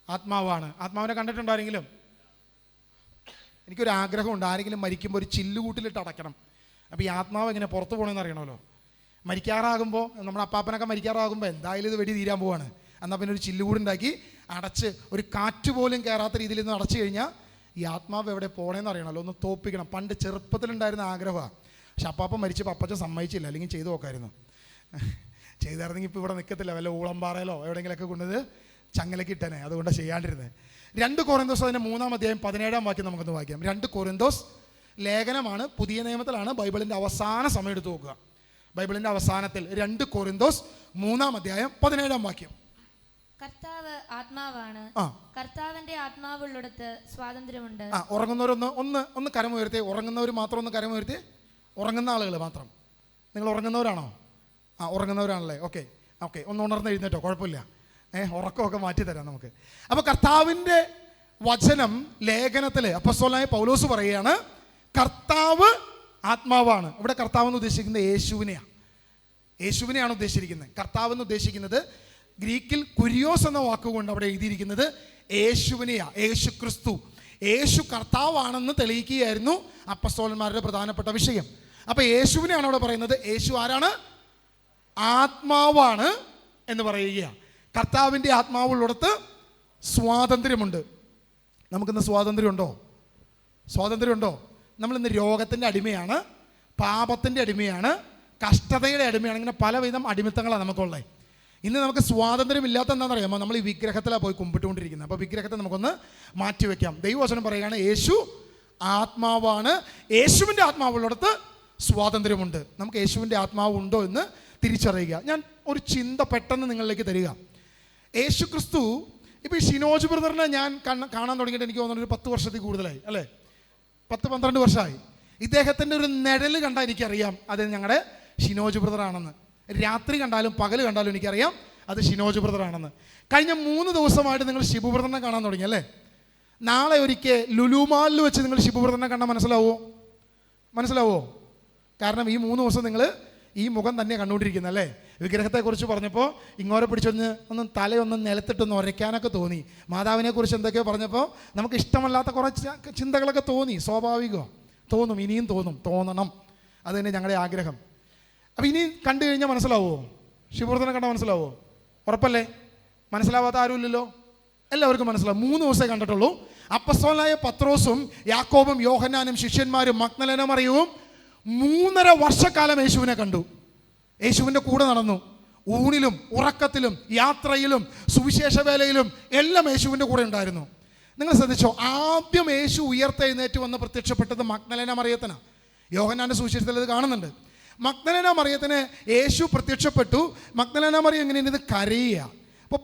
ആത്മാവാണ്. ആത്മാവിനെ കണ്ടിട്ടുണ്ടോ ആരെങ്കിലും? എനിക്കൊരു ആഗ്രഹമുണ്ട്, ആരെങ്കിലും മരിക്കുമ്പോൾ ഒരു ചില്ലുകൂട്ടിലിട്ട് അടയ്ക്കണം. അപ്പോൾ ഈ ആത്മാവ് എങ്ങനെ പുറത്ത് പോകണമെന്ന് അറിയണമല്ലോ. മരിക്കാറാകുമ്പോൾ, നമ്മുടെ അപ്പാപ്പനൊക്കെ മരിക്കാറാകുമ്പോൾ എന്തായാലും ഇത് വെടി തീരാൻ പോവാണ്, എന്നാൽ പിന്നെ ഒരു ചില്ലുകൂടുണ്ടാക്കി അടച്ച് ഒരു കാറ്റ് പോലും കയറാത്ത രീതിയിൽ നിന്ന് അടച്ചു കഴിഞ്ഞാൽ ഈ ആത്മാവ് എവിടെ പോകണമെന്ന് അറിയണമല്ലോ, ഒന്ന് തോപ്പിക്കണം. പണ്ട് ചെറുപ്പത്തിലുണ്ടായിരുന്ന ആഗ്രഹമാണ്. പക്ഷെ അപ്പാപ്പൻ മരിച്ചപ്പോൾ അപ്പച്ചൻ സമ്മതിച്ചില്ല, അല്ലെങ്കിൽ ചെയ്തു നോക്കായിരുന്നു. ചെയ്തായിരുന്നെങ്കിൽ ഇപ്പോൾ ഇവിടെ നിൽക്കത്തില്ല, വല്ല ഊളംപാറയിലോ എവിടെയെങ്കിലൊക്കെ കൊണ്ടത് ചങ്ങലക്ക് ഇട്ടനെ. അതുകൊണ്ടാണ് ചെയ്യാണ്ടിരുന്നത്. 2 കൊറിന്തോസ് അതിൻ്റെ 3-ാം അധ്യായം 17-ാം വാക്യം നമുക്കൊന്ന് വായിക്കാം. 2 കൊറിന്തോസ് ലേഖനമാണ്, പുതിയ നിയമത്തിലാണ്, ബൈബിളിൻ്റെ അവസാന സമയം എടുത്ത് നോക്കുക. ബൈബിളിൻ്റെ അവസാനത്തിൽ 2 കൊറിന്തോസ് 3-ാം അധ്യായം 17-ാം വാക്യം. കർത്താവ് ആത്മാവാണ്, കർത്താവിന്റെ ആത്മാവുള്ളിടത്ത് സ്വാതന്ത്ര്യമുണ്ട്. ഉറങ്ങുന്നവരൊന്ന് ഒന്ന് കരമുയർത്തി. ഉറങ്ങുന്നവർ മാത്രം ഒന്ന് കരമുയർത്തി. ഉറങ്ങുന്ന ആളുകൾ മാത്രം. നിങ്ങൾ ഉറങ്ങുന്നവരാണോ? ഉറങ്ങുന്നവരാണല്ലേ? ഓക്കെ, ഒന്ന് ഉണർന്ന് എഴുന്നേറ്റോ, കുഴപ്പമില്ല. ഉറക്കമൊക്കെ മാറ്റിത്തരാം നമുക്ക്. അപ്പോൾ കർത്താവിൻ്റെ വചനം ലേഖനത്തിൽ അപ്പോസ്തലനായ പൗലോസ് പറയുകയാണ്, കർത്താവ് ആത്മാവാണ്. ഇവിടെ കർത്താവ് എന്ന് ഉദ്ദേശിക്കുന്നത് യേശുവിനെയാണ് ഉദ്ദേശിച്ചിരിക്കുന്നത്. കർത്താവ് എന്ന് ഉദ്ദേശിക്കുന്നത് ഗ്രീക്കിൽ കുരിയോസ് എന്ന വാക്കുകൊണ്ട് അവിടെ എഴുതിയിരിക്കുന്നത് യേശുവിനെയാണ്, യേശു ക്രിസ്തു. യേശു കർത്താവാണെന്ന് തെളിയിക്കുകയായിരുന്നു അപ്പോസ്തലന്മാരുടെ പ്രധാനപ്പെട്ട വിഷയം. അപ്പോൾ യേശുവിനെയാണ് അവിടെ പറയുന്നത്. യേശു ആരാണ്? ആത്മാവാണ് എന്ന് പറയുകയാണ്. കർത്താവിൻ്റെ ആത്മാവുള്ളിടത്ത് സ്വാതന്ത്ര്യമുണ്ട്. നമുക്കിന്ന് സ്വാതന്ത്ര്യമുണ്ടോ? നമ്മളിന്ന് രോഗത്തിൻ്റെ അടിമയാണ്, പാപത്തിൻ്റെ അടിമയാണ്, കഷ്ടതയുടെ അടിമയാണ്. ഇങ്ങനെ പലവിധം അടിമത്തങ്ങളാണ് നമുക്കുള്ളത്. ഇന്ന് നമുക്ക് സ്വാതന്ത്ര്യമില്ലാത്ത എന്താണെന്നറിയാമോ? നമ്മൾ ഈ വിഗ്രഹത്തിലാണ് പോയി കുമ്പിട്ടുകൊണ്ടിരിക്കുന്നത്. അപ്പോൾ വിഗ്രഹത്തെ നമുക്കൊന്ന് മാറ്റിവെക്കാം. ദൈവവചനം പറയുകയാണ് യേശു ആത്മാവാണ്, യേശുവിൻ്റെ ആത്മാവുള്ളിടത്ത് സ്വാതന്ത്ര്യമുണ്ട്. നമുക്ക് യേശുവിൻ്റെ ആത്മാവ് ഉണ്ടോ എന്ന് തിരിച്ചറിയുക. ഞാൻ ഒരു ചിന്ത പെട്ടെന്ന് നിങ്ങളിലേക്ക് തരിക. യേശു ക്രിസ്തു ഇപ്പോൾ ഈ ഷിനോജ് ബ്രദറിനെ ഞാൻ കാണാൻ തുടങ്ങിയിട്ട് എനിക്ക് തോന്നുന്നു ഒരു 10 വർഷത്തിൽ കൂടുതലായി, അല്ലേ? 10-12 വർഷമായി. ഇദ്ദേഹത്തിൻ്റെ ഒരു നിഴല് കണ്ടാൽ എനിക്കറിയാം അത് ഞങ്ങളുടെ ഷിനോജ് ബ്രദറാണെന്ന്. രാത്രി കണ്ടാലും പകൽ കണ്ടാലും എനിക്കറിയാം അത് ഷിനോജ് ബ്രദറാണെന്ന്. കഴിഞ്ഞ 3 ദിവസമായിട്ട് നിങ്ങൾ ഷിബു ബ്രദറിനെ കാണാൻ തുടങ്ങി, അല്ലേ? നാളെ ഒരിക്കൽ ലുലുമാളിൽ വെച്ച് നിങ്ങൾ ഷിബു ബ്രദറിനെ കണ്ടാൽ മനസ്സിലാവോ? കാരണം ഈ 3 ദിവസം നിങ്ങൾ ഈ മുഖം തന്നെ കണ്ടുകൊണ്ടിരിക്കുന്നത്, അല്ലേ? വിഗ്രഹത്തെക്കുറിച്ച് പറഞ്ഞപ്പോൾ ഇങ്ങോരെ പിടിച്ചൊന്ന് തലയൊന്ന് നിലത്തിട്ടൊന്ന് ഉരയ്ക്കാനൊക്കെ തോന്നി. മാതാവിനെക്കുറിച്ച് എന്തൊക്കെയോ പറഞ്ഞപ്പോൾ നമുക്ക് ഇഷ്ടമല്ലാത്ത കുറച്ച് ചിന്തകളൊക്കെ തോന്നി. സ്വാഭാവികമാണ്, തോന്നും, ഇനിയും തോന്നണം. അത് തന്നെ ഞങ്ങളുടെ ആഗ്രഹം. അപ്പോൾ ഇനി കണ്ടു കഴിഞ്ഞാൽ മനസ്സിലാവുമോ? ശിവവർദ്ധനെ കണ്ടാൽ മനസ്സിലാവുമോ? ഉറപ്പല്ലേ? മനസ്സിലാവാത്ത ആരുമില്ലല്ലോ, എല്ലാവർക്കും മനസ്സിലാവും. 3 ദിവസമേ കണ്ടിട്ടുള്ളൂ. അപ്പസ്തലനായ പത്രോസും യാക്കോബും യോഹന്നാനും ശിഷ്യന്മാരും മഗ്ദലേന മറിയവും 3.5 വർഷക്കാലം യേശുവിനെ കണ്ടു. യേശുവിൻ്റെ കൂടെ നടന്നു. ഊണിലും ഉറക്കത്തിലും യാത്രയിലും സുവിശേഷ വേലയിലും എല്ലാം യേശുവിൻ്റെ കൂടെ ഉണ്ടായിരുന്നു. നിങ്ങൾ ശ്രദ്ധിച്ചോ? ആദ്യം യേശു ഉയർത്തെഴുന്നേറ്റ് വന്ന് പ്രത്യക്ഷപ്പെട്ടത് മഗ്ദലേന മറിയത്തിനാണ്. യോഹന്നാൻ്റെ സുവിശേഷത്തിൽ അത് കാണുന്നുണ്ട്. മഗ്ദലേന മറിയത്തിന് യേശു പ്രത്യക്ഷപ്പെട്ടു. മഗ്ദലേന മറിയം എങ്ങനെയാണ്? ഇത് കരയുക. അപ്പോൾ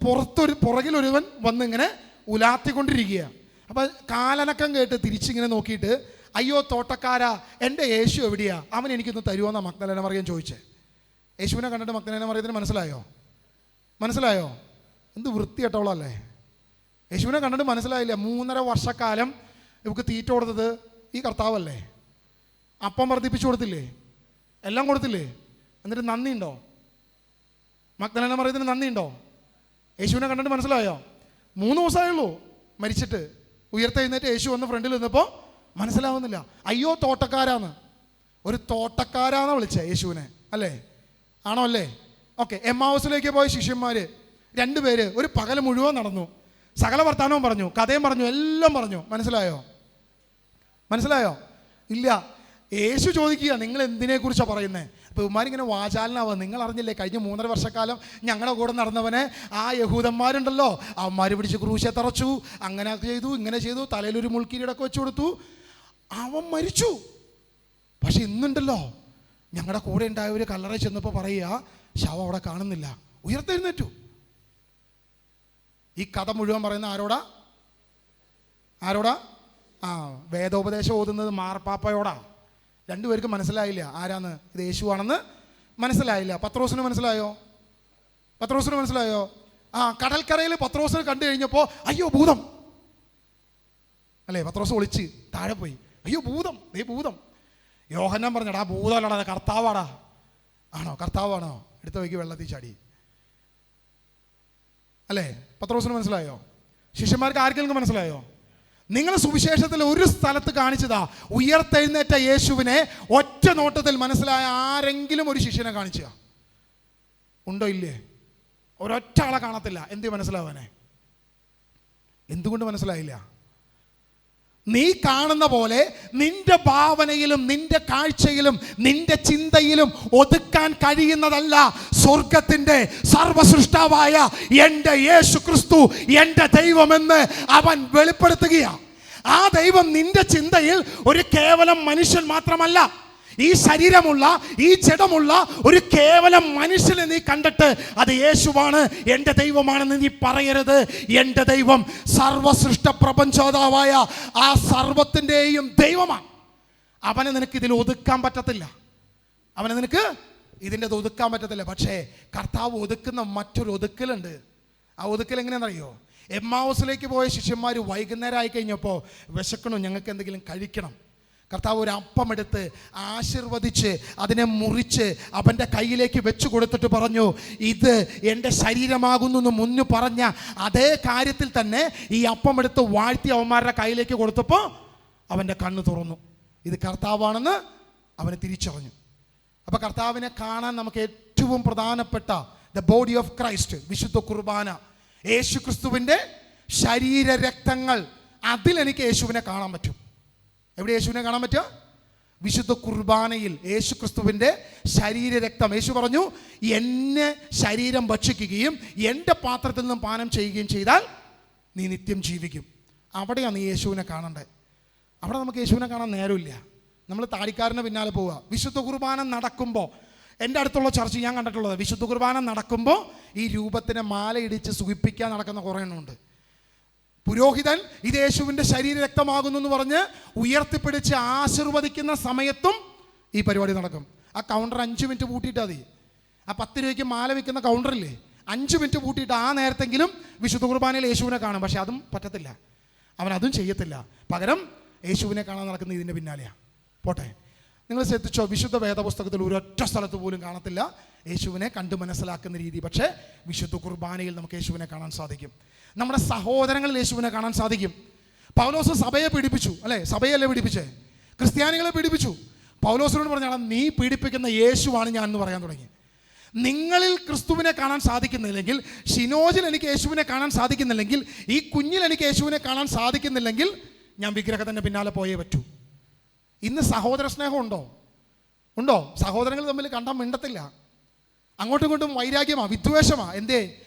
പുറകിലൊരുവൻ വന്നിങ്ങനെ ഉലാത്തിക്കൊണ്ടിരിക്കുക. അപ്പോൾ കാലനക്കം കേട്ട് തിരിച്ചിങ്ങനെ നോക്കിയിട്ട്, അയ്യോ തോട്ടക്കാരാ, എൻ്റെ യേശു എവിടെയാ? അവൻ എനിക്കൊന്ന് തരുമോന്നാണ് മഗ്ദലേന മറിയം ചോദിച്ചേ. യേശുവിനെ കണ്ടിട്ട് മഗ്ദലേന മറിയത്തിന് മനസ്സിലായോ? എന്ത് വൃത്തികെട്ടവളല്ലേ? യേശുവിനെ കണ്ടിട്ട് മനസ്സിലായില്ല. 3.5 വർഷക്കാലം ഇവർക്ക് തീറ്റ കൊടുത്തത് ഈ കർത്താവല്ലേ? അപ്പം വർദ്ധിപ്പിച്ചു കൊടുത്തില്ലേ? എല്ലാം കൊടുത്തില്ലേ? എന്നിട്ട് നന്ദിയുണ്ടോ? മഗ്ദലേന മറിയത്തിന് നന്ദിയുണ്ടോ? യേശുവിനെ കണ്ടിട്ട് മനസ്സിലായോ? 3 ദിവസമായുള്ളൂ മരിച്ചിട്ട്. ഉയർത്തെഴുന്നേറ്റ് യേശു വന്ന് ഫ്രണ്ടിൽ നിന്നപ്പോൾ മനസ്സിലാവുന്നില്ല. അയ്യോ തോട്ടക്കാരാന്ന്, ഒരു തോട്ടക്കാരാന്ന് വിളിച്ചേ യേശുവിനെ, അല്ലേ? ആണോ? അല്ലേ? ഓക്കെ. എമ്മാവൂസിലേക്ക് പോയ ശിഷ്യന്മാർ 2 പേര് ഒരു പകൽ മുഴുവൻ നടന്നു. സകല വർത്താനവും പറഞ്ഞു, കഥയും പറഞ്ഞു, എല്ലാം പറഞ്ഞു. മനസ്സിലായോ? ഇല്ല. യേശു ചോദിക്കുക, നിങ്ങൾ എന്തിനെക്കുറിച്ചാണ് പറയുന്നത്? അപ്പോൾ ഇവന്മാരിങ്ങനെ വാചാലനാവുക. നിങ്ങൾ അറിഞ്ഞില്ലേ, കഴിഞ്ഞ 3.5 വർഷക്കാലം ഞങ്ങളുടെ കൂടെ നടന്നവനെ ആ യഹൂദന്മാരുണ്ടല്ലോ, അവന്മാർ പിടിച്ച് ക്രൂശെ തറച്ചു, അങ്ങനെ ചെയ്തു, ഇങ്ങനെ ചെയ്തു, തലയിലൊരു മുൾക്കിരീടൊക്കെ വെച്ച് കൊടുത്തു, അവൻ മരിച്ചു. പക്ഷെ ഇന്നുണ്ടല്ലോ, ഞങ്ങളുടെ കൂടെ ഉണ്ടായവർ കല്ലറ ചെന്നപ്പോൾ പറയുക, ശവം അവിടെ കാണുന്നില്ല, ഉയർത്തെഴുന്നേറ്റു. ഈ കഥ മുഴുവൻ പറയുന്ന ആരോടാ? വേദോപദേശം ഓതുന്നത് മാർപ്പാപ്പയോടാ. 2 പേർക്ക് മനസ്സിലായില്ല ആരാന്ന്, ഇത് യേശുവാണെന്ന് മനസ്സിലായില്ല. പത്രോസിന് മനസ്സിലായോ? കടൽക്കരയിൽ പത്രോസിനെ കണ്ടു കഴിഞ്ഞപ്പോൾ അയ്യോ ഭൂതം, അല്ലേ? പത്രോസ് ഒളിച്ച് താഴെ പോയി. അയ്യോ ഭൂതം. യോഹന്നാൻ പറഞ്ഞടാ, ഭൂതമല്ലടാ, കർത്താവാടാ. കർത്താവാണോ? എടുത്ത വയ്ക്ക് വെള്ളത്തിൽ ചാടി, അല്ലേ? പത്രോസിന് മനസ്സിലായോ? ശിഷ്യന്മാർക്ക് ആർക്കെങ്കിലും മനസ്സിലായോ? നിങ്ങൾ സുവിശേഷത്തിൽ ഒരു സ്ഥലത്ത് കാണിച്ചതാ ഉയർത്തെഴുന്നേറ്റ യേശുവിനെ ഒറ്റ നോട്ടത്തിൽ മനസ്സിലായ ആരെങ്കിലും ഒരു ശിഷ്യനെ കാണിച്ച ഉണ്ടോ? ഇല്ലേ? ഒരൊറ്റ ആളെ കാണത്തില്ല. എന്ത് മനസ്സിലാവാനെ? എന്തുകൊണ്ട് മനസ്സിലായില്ല? നീ കാണുന്ന പോലെ നിന്റെ ഭാവനയിലും നിന്റെ കാഴ്ചയിലും നിന്റെ ചിന്തയിലും ഒതുക്കാൻ കഴിയുന്നതല്ല സ്വർഗത്തിന്റെ സർവസൃഷ്ടാവായ എൻ്റെ യേശു ക്രിസ്തു എൻ്റെ ദൈവമെന്ന് അവൻ വെളിപ്പെടുത്തുകയാണ്. ആ ദൈവം നിന്റെ ചിന്തയിൽ ഒരു കേവലം മനുഷ്യൻ മാത്രമല്ല, ഈ ശരീരമുള്ള ഈ ജഡമുള്ള ഒരു കേവലം മനുഷ്യനെ നീ കണ്ടിട്ട് അത് യേശുവാണ് എൻ്റെ ദൈവമാണെന്ന് നീ പറയരുത്. എൻ്റെ ദൈവം സർവസൃഷ്ട പ്രപഞ്ചോതാവായ ആ സർവത്തിൻ്റെയും ദൈവമാണ്. അവനെ നിനക്ക് ഇതിൽ ഒതുക്കാൻ പറ്റത്തില്ല. അവനെ നിനക്ക് ഇതിൻ്റെ ഒതുക്കാൻ പറ്റത്തില്ല. പക്ഷേ കർത്താവ് ഒതുക്കുന്ന മറ്റൊരു ഒതുക്കലുണ്ട്. ആ ഒതുക്കൽ എങ്ങനെയാണെന്നറിയോ? എമ്മാവൂസിലേക്ക് പോയ ശിഷ്യന്മാർ വൈകുന്നേരം ആയി കഴിഞ്ഞപ്പോൾ വിശക്കണോ, ഞങ്ങൾക്ക് എന്തെങ്കിലും കഴിക്കണം. കർത്താവ് ഒരു അപ്പമെടുത്ത് ആശീർവദിച്ച് അതിനെ മുറിച്ച് അവൻ്റെ കയ്യിലേക്ക് വെച്ചു കൊടുത്തിട്ട് പറഞ്ഞു, ഇത് എൻ്റെ ശരീരമാകുന്നു എന്ന് മുന്നു പറഞ്ഞ അതേ കാര്യത്തിൽ തന്നെ ഈ അപ്പമെടുത്ത് വാഴ്ത്തി അവന്മാരുടെ കയ്യിലേക്ക് കൊടുത്തപ്പോൾ അവൻ്റെ കണ്ണ് തുറന്നു. ഇത് കർത്താവാണെന്ന് അവന് തിരിച്ചറിഞ്ഞു. അപ്പോൾ കർത്താവിനെ കാണാൻ നമുക്ക് ഏറ്റവും പ്രധാനപ്പെട്ട ദ ബോഡി ഓഫ് ക്രൈസ്റ്റ്, വിശുദ്ധ കുർബാന, യേശു ക്രിസ്തുവിൻ്റെ ശരീര രക്തങ്ങൾ, അതിലെനിക്ക് യേശുവിനെ കാണാൻ പറ്റും. എവിടെ യേശുവിനെ കാണാൻ പറ്റുക? വിശുദ്ധ കുർബാനയിൽ യേശു ക്രിസ്തുവിൻ്റെ ശരീര രക്തം. യേശു പറഞ്ഞു, എന്നെ ശരീരം ഭക്ഷിക്കുകയും എൻ്റെ പാത്രത്തിൽ നിന്നും പാനം ചെയ്യുകയും ചെയ്താൽ നീ നിത്യം ജീവിക്കും. അവിടെയാണ് നീ യേശുവിനെ കാണേണ്ടത്. അവിടെ നമുക്ക് യേശുവിനെ കാണാൻ നേരമില്ല. നമ്മൾ താടിക്കാരൻ്റെ പിന്നാലെ പോവുക. വിശുദ്ധ കുർബാന നടക്കുമ്പോൾ, എൻ്റെ അടുത്തുള്ള ചർച്ച ഞാൻ കണ്ടിട്ടുള്ളത്, വിശുദ്ധ കുർബാന നടക്കുമ്പോൾ ഈ രൂപത്തിനെ മാലയിടിച്ച് സുഖിപ്പിക്കാൻ നടക്കുന്ന കുറേ എണ്ണമുണ്ട്. പുരോഹിതൻ ഇത് യേശുവിൻ്റെ ശരീര രക്തമാകുന്നു എന്ന് പറഞ്ഞ് ഉയർത്തിപ്പിടിച്ച് ആശീർവദിക്കുന്ന സമയത്തും ഈ പരിപാടി നടക്കും. ആ കൗണ്ടർ 5 മിനിറ്റ് പൂട്ടിയിട്ടാൽ മതി. ആ 10 രൂപയ്ക്ക് മാല വിൽക്കുന്ന കൗണ്ടറില്ലേ, 5 മിനിറ്റ് പൂട്ടിയിട്ട് ആ നേരത്തെങ്കിലും വിശുദ്ധ കുർബാനയിൽ യേശുവിനെ കാണും. പക്ഷെ അതും പറ്റത്തില്ല, അവൻ അതും ചെയ്യത്തില്ല. പകരം യേശുവിനെ കാണാൻ നടക്കുന്ന ഇതിൻ്റെ പിന്നാലെയാണ്. പോട്ടെ, നിങ്ങൾ ശ്രദ്ധിച്ചോ, വിശുദ്ധ വേദപുസ്തകത്തിൽ ഒരൊറ്റ സ്ഥലത്ത് പോലും കാണത്തില്ല യേശുവിനെ കണ്ടു മനസ്സിലാക്കുന്ന രീതി. പക്ഷേ വിശുദ്ധ കുർബാനയിൽ നമുക്ക് യേശുവിനെ കാണാൻ സാധിക്കും. നമ്മുടെ സഹോദരങ്ങളിൽ യേശുവിനെ കാണാൻ സാധിക്കും. പൗലോസ് സഭയെ പീഡിപ്പിച്ചു, അല്ലേ? സഭയല്ലേ പീഡിപ്പിച്ചേ? ക്രിസ്ത്യാനികളെ പീഡിപ്പിച്ചു. പൗലോസിനോട് പറഞ്ഞാൽ നീ പീഡിപ്പിക്കുന്ന യേശുവാണ് ഞാൻ എന്ന് പറയാൻ തുടങ്ങി. നിങ്ങളിൽ ക്രിസ്തുവിനെ കാണാൻ സാധിക്കുന്നില്ലെങ്കിൽ, ഷിനോജിൽ എനിക്ക് യേശുവിനെ കാണാൻ സാധിക്കുന്നില്ലെങ്കിൽ, ഈ കുഞ്ഞിൽ എനിക്ക് യേശുവിനെ കാണാൻ സാധിക്കുന്നില്ലെങ്കിൽ ഞാൻ വിഗ്രഹത്തിൻ്റെ പിന്നാലെ പോയേ പറ്റൂ. ഇന്ന് സഹോദര സ്നേഹം ഉണ്ടോ? സഹോദരങ്ങൾ തമ്മിൽ കണ്ടാൽ മിണ്ടത്തില്ല, അങ്ങോട്ടും ഇങ്ങോട്ടും വൈരാഗ്യമാണ്, വിദ്വേഷമാണ്. എന്തേ?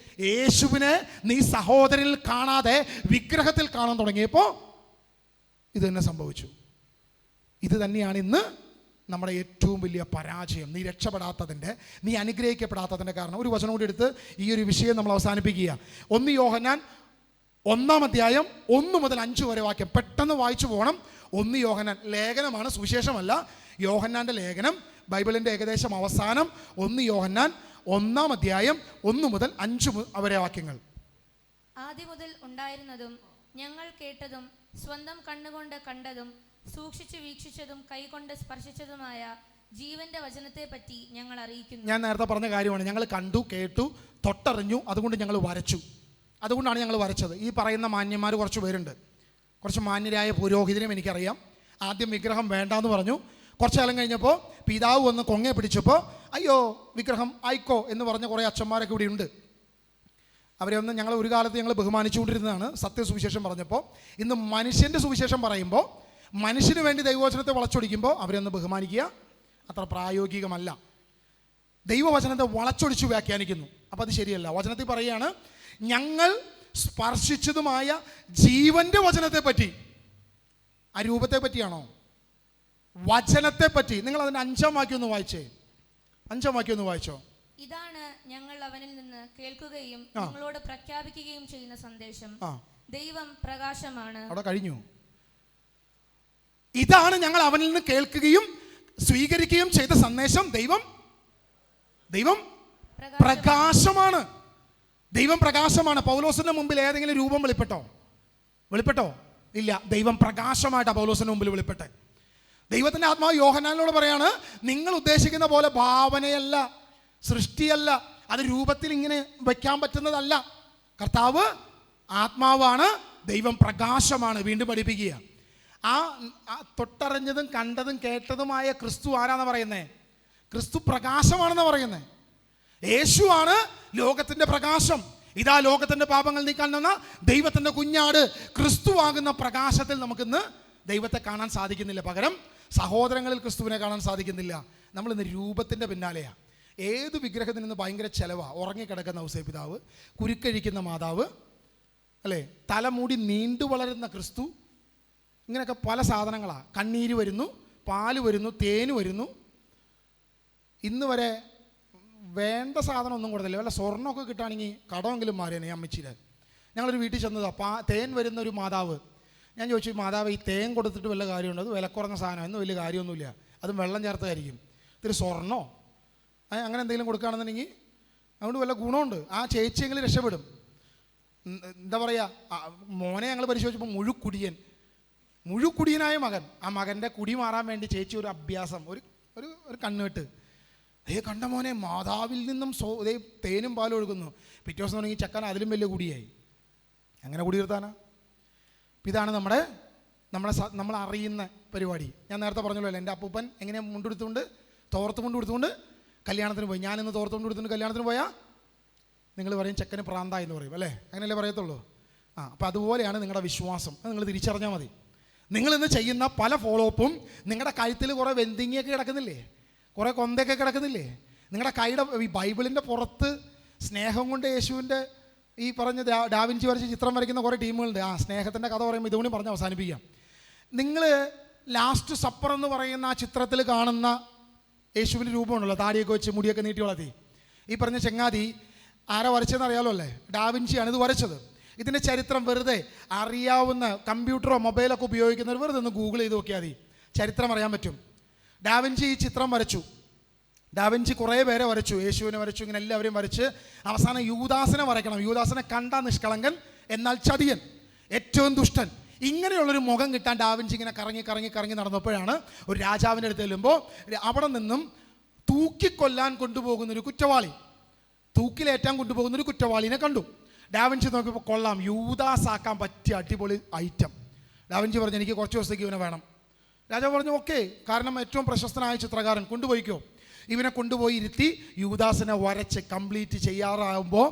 യേശുവിനെ നീ സഹോദരനിൽ കാണാതെ വിഗ്രഹത്തിൽ കാണാൻ തുടങ്ങിയപ്പോൾ ഇത് തന്നെ സംഭവിച്ചു. ഇത് തന്നെയാണ് ഇന്ന് നമ്മുടെ ഏറ്റവും വലിയ പരാജയം. നീ രക്ഷപ്പെടാത്തതിൻ്റെ, നീ അനുഗ്രഹിക്കപ്പെടാത്തതിൻ്റെ കാരണം. ഒരു വചനം കൂടി എടുത്ത് ഈ ഒരു വിഷയം നമ്മൾ അവസാനിപ്പിക്കുക. 1 യോഹന്നാൻ 1 അധ്യായം 1 മുതൽ 5 വരെ വാക്യം പെട്ടെന്ന് വായിച്ചു പോകണം. 1 യോഹന്നാൻ ലേഖനമാണ്, സുവിശേഷമല്ല. യോഹന്നാൻ്റെ ലേഖനം, ബൈബിളിൻ്റെ ഏകദേശം അവസാനം. 1 യോഹന്നാൻ 1 അധ്യായം 1 മുതൽ 5 വരെ വാക്യങ്ങൾ. ആദ്യം മുതൽ ഉണ്ടായിരുന്നതും ഞങ്ങൾ കേട്ടതും സ്വന്തം കണ്ണുകൊണ്ട് കണ്ടതും സൂക്ഷിച്ചു വീക്ഷിച്ചതും കൈകൊണ്ട് സ്പർശിച്ചതുമായ ജീവന്റെ വചനത്തെ പറ്റി ഞങ്ങൾ അറിയിക്കുന്നു. ഞാൻ നേരത്തെ പറഞ്ഞ കാര്യമാണ്. ഞങ്ങൾ കണ്ടു, കേട്ടു, തൊട്ടറിഞ്ഞു, അതുകൊണ്ട് ഞങ്ങൾ വരച്ചു. അതുകൊണ്ടാണ് ഞങ്ങൾ വരച്ചത്. ഈ പറയുന്ന മാന്യന്മാർ കുറച്ച് പേരുണ്ട്. കുറച്ച് മാന്യരായ പുരോഹിതനും എനിക്കറിയാം. ആദ്യം വിഗ്രഹം വേണ്ടാന്ന് പറഞ്ഞു. കുറച്ച് കാലം കഴിഞ്ഞപ്പോൾ പിതാവ് വന്ന് കൊങ്ങയെ പിടിച്ചപ്പോൾ അയ്യോ വിഗ്രഹം ആയിക്കോ എന്ന് പറഞ്ഞ കുറേ അച്ഛന്മാരൊക്കെ ഇവിടെ ഉണ്ട്. അവരെ ഒന്ന് ഞങ്ങൾ ഒരു കാലത്ത് ഞങ്ങൾ ബഹുമാനിച്ചുകൊണ്ടിരുന്നതാണ് സത്യസുവിശേഷം പറഞ്ഞപ്പോൾ. ഇന്ന് മനുഷ്യൻ്റെ സുവിശേഷം പറയുമ്പോൾ, മനുഷ്യന് വേണ്ടി ദൈവവചനത്തെ വളച്ചൊടിക്കുമ്പോൾ അവരെ ഒന്ന് ബഹുമാനിക്കുക അത്ര പ്രായോഗികമല്ല. ദൈവവചനത്തെ വളച്ചൊടിച്ചു വ്യാഖ്യാനിക്കുന്നു. അപ്പോൾ അത് ശരിയല്ല. വചനത്തിൽ പറയുകയാണ്, ഞങ്ങൾ സ്പർശിച്ചതുമായ ജീവന്റെ വചനത്തെ പറ്റി. ആ രൂപത്തെ പറ്റിയാണോ? വചനത്തെ പറ്റി. നിങ്ങൾ അതിൻ്റെ 5-ാം വാക്യം ഒന്ന് വായിച്ചേ. 5-ാം വാക്യം ഒന്ന് വായിച്ചോ. ഇതാണ് ഞങ്ങൾ അവനിൽ നിന്ന് കേൾക്കുകയും നിങ്ങളോട് പ്രഖ്യാപിക്കുകയും ചെയ്യുന്ന സന്ദേശം. ദൈവം പ്രകാശമാണ്. അവിടെ കഴിഞ്ഞു. ഇതാണ് ഞങ്ങൾ അവനിൽ നിന്ന് കേൾക്കുകയും സ്വീകരിക്കുകയും ചെയ്ത സന്ദേശം. ദൈവം പ്രകാശമാണ്. ദൈവം പ്രകാശമാണ്. പൗലോസിന്റെ മുമ്പിൽ ഏതെങ്കിലും രൂപം വെളിപ്പെട്ടോ? ഇല്ല. ദൈവം പ്രകാശമായിട്ടാണ് പൗലോസിന്റെ മുമ്പിൽ വെളിപ്പെട്ടെ. ദൈവത്തിന്റെ ആത്മാവ് യോഹന്നാനോട് പറയാണ്, നിങ്ങൾ ഉദ്ദേശിക്കുന്ന പോലെ ഭാവനയല്ല, സൃഷ്ടിയല്ല, അത് രൂപത്തിൽ ഇങ്ങനെ വയ്ക്കാൻ പറ്റുന്നതല്ല. കർത്താവ് ആത്മാവാണ്, ദൈവം പ്രകാശമാണ്. വീണ്ടും പഠിപ്പിക്കുക. ആ തൊട്ടറിഞ്ഞതും കണ്ടതും കേട്ടതുമായ ക്രിസ്തു ആരാന്ന് പറയുന്നത്? ക്രിസ്തു പ്രകാശമാണെന്ന് പറയുന്നത്. യേശുവാണ് ലോകത്തിൻ്റെ പ്രകാശം. ഇതാ ലോകത്തിൻ്റെ പാപങ്ങൾ നീക്കാൻ വന്ന ദൈവത്തിൻ്റെ കുഞ്ഞാട്. ക്രിസ്തുവാകുന്ന പ്രകാശത്തിൽ നമുക്കിന്ന് ദൈവത്തെ കാണാൻ സാധിക്കുന്നില്ല. പകരം സഹോദരങ്ങളിൽ ക്രിസ്തുവിനെ കാണാൻ സാധിക്കുന്നില്ല. നമ്മളിന്ന് രൂപത്തിൻ്റെ പിന്നാലെയാണ്. ഏത് വിഗ്രഹത്തിൽ നിന്ന് ഭയങ്കര ചെലവാണ്. ഉറങ്ങിക്കിടക്കുന്ന ഔസേപിതാവ്, കുരുക്കഴിക്കുന്ന മാതാവ്, അല്ലേ, തലമുടി നീണ്ടു വളരുന്ന ക്രിസ്തു, ഇങ്ങനെയൊക്കെ പല സാധനങ്ങളാണ്. കണ്ണീര് വരുന്നു, പാല് വരുന്നു, തേന് വരുന്നു. ഇന്ന് വരെ വേണ്ട സാധനം ഒന്നും കൊടുത്തില്ല. വല്ല സ്വർണ്ണമൊക്കെ കിട്ടുകയാണെങ്കിൽ കടമെങ്കിലും മാറിയാണ് ഈ അമ്മച്ചിയുടെ. ഞങ്ങളൊരു വീട്ടിൽ ചെന്നതാണ്. തേൻ വരുന്ന ഒരു മാതാവ്. ഞാൻ ചോദിച്ചു, മാതാവ് ഈ തേൻ കൊടുത്തിട്ട് വല്ല കാര്യമുണ്ടോ? അത് വില കുറഞ്ഞ സാധനം, ഒന്നും വലിയ കാര്യമൊന്നുമില്ല, അതും വെള്ളം ചേർത്തായിരിക്കും. ഇത്തിരി സ്വർണ്ണോ അങ്ങനെ എന്തെങ്കിലും കൊടുക്കുകയാണെന്നുണ്ടെങ്കിൽ അതുകൊണ്ട് വല്ല ഗുണമുണ്ട്. ആ ചേച്ചിയെങ്കിലും രക്ഷപ്പെടും. എന്താ പറയുക, മോനെ ഞങ്ങൾ പരിശോധിച്ചപ്പോൾ മുഴുക്കുടിയനായ മകൻ. ആ മകൻ്റെ കുടി മാറാൻ വേണ്ടി ചേച്ചി ഒരു അഭ്യാസം, ഒരു കണ്ണുകെട്ട്. കണ്ട മോനെ, മാതാവിൽ നിന്നും തേനും പാലും ഒഴുകുന്നു. പിറ്റേ ദിവസം തുടങ്ങി ചക്കൻ അതിലും വലിയ കുടിയായി. അങ്ങനെ കുടി നിർത്താനാ? ഇതാണ് നമ്മൾ അറിയുന്ന പരിപാടി. ഞാൻ നേരത്തെ പറഞ്ഞല്ലോ, എൻ്റെ അപ്പൂപ്പൻ എങ്ങനെ മുണ്ടെടുത്തുകൊണ്ട് തോർത്ത് കൊണ്ട് കൊടുത്തുകൊണ്ട് കല്യാണത്തിന് പോയി. ഞാനിന്ന് തോർത്ത് കൊണ്ട് കൊടുത്തുകൊണ്ട് കല്യാണത്തിന് പോയാൽ നിങ്ങൾ പറയും ചെക്കന് പ്രാന്തായി എന്ന് പറയും, അല്ലേ? അങ്ങനെയല്ലേ പറയത്തുള്ളൂ. അപ്പോൾ അതുപോലെയാണ് നിങ്ങളുടെ വിശ്വാസം. അത് നിങ്ങൾ തിരിച്ചറിഞ്ഞാൽ മതി. നിങ്ങളിന്ന് ചെയ്യുന്ന പല ഫോളോ അപ്പും നിങ്ങളുടെ കഴുത്തിൽ കുറേ വെന്തിങ്ങിയൊക്കെ കിടക്കുന്നില്ലേ, കുറേ കൊന്തയൊക്കെ കിടക്കുന്നില്ലേ? നിങ്ങളുടെ കൈയുടെ ഈ ബൈബിളിൻ്റെ പുറത്ത് സ്നേഹം കൊണ്ട് യേശുവിൻ്റെ ഈ പറഞ്ഞ ഡാവിഞ്ചി വരച്ച് ചിത്രം വരയ്ക്കുന്ന കുറേ ടീമുകളുണ്ട്. സ്നേഹത്തിൻ്റെ കഥ പറയുമ്പോൾ ഇതുകൂടി പറഞ്ഞ് അവസാനിപ്പിക്കാം. നിങ്ങൾ ലാസ്റ്റ് സപ്പർ എന്ന് പറയുന്ന ആ ചിത്രത്തിൽ കാണുന്ന യേശുവിൻ്റെ രൂപമുണ്ടല്ലോ, താടിയൊക്കെ വെച്ച് മുടിയൊക്കെ നീട്ടി വളർത്തി. ഈ പറഞ്ഞ ചെങ്ങാതി ആരാ വരച്ചതെന്ന് അറിയാലോ അല്ലേ? ഡാവിഞ്ചിയാണ് ഇത് വരച്ചത്. ഇതിൻ്റെ ചരിത്രം വെറുതെ അറിയാവുന്ന കമ്പ്യൂട്ടറോ മൊബൈലൊക്കെ ഉപയോഗിക്കുന്നവർ വെറുതെ ഒന്ന് ഗൂഗിൾ ചെയ്ത് നോക്കിയാൽ മതി, ചരിത്രം അറിയാൻ പറ്റും. ഡാവിഞ്ചി ഈ ചിത്രം വരച്ചു. ഡാവിഞ്ചി കുറേ പേരെ വരച്ചു, യേശുവിനെ വരച്ചു, ഇങ്ങനെ എല്ലാവരെയും വരച്ച് അവസാനം യൂദാസിനെ വരയ്ക്കണം. യൂദാസിനെ കണ്ട നിഷ്കളങ്കൻ, എന്നാൽ ചതിയൻ, ഏറ്റവും ദുഷ്ടൻ. ഇങ്ങനെയുള്ളൊരു മുഖം കിട്ടാൻ ഡാവിഞ്ചി ഇങ്ങനെ കറങ്ങി നടന്നപ്പോഴാണ് ഒരു രാജാവിൻ്റെ അടുത്ത് ചെല്ലുമ്പോൾ അവിടെ നിന്നും തൂക്കിക്കൊല്ലാൻ കൊണ്ടുപോകുന്നൊരു കുറ്റവാളി, തൂക്കിലേറ്റാൻ കൊണ്ടുപോകുന്നൊരു കുറ്റവാളിനെ കണ്ടു. ഡാവിഞ്ചി നോക്കിയപ്പോൾ കൊള്ളാം, യൂദാസ് ആക്കാൻ പറ്റിയ അടിപൊളി ഐറ്റം. ഡാവിഞ്ചി പറഞ്ഞു, എനിക്ക് കുറച്ച് ദിവസത്തേക്ക് ഇവനെ വേണം. രാജാവ് പറഞ്ഞു, ഓക്കെ, കാരണം ഏറ്റവും പ്രശസ്തനായ ചിത്രകാരൻ, കൊണ്ടുപോയിക്കോ. ഇവനെ കൊണ്ടുപോയി ഇരുത്തി യൂദാസിനെ വരച്ച് കംപ്ലീറ്റ് ചെയ്യാറാകുമ്പോൾ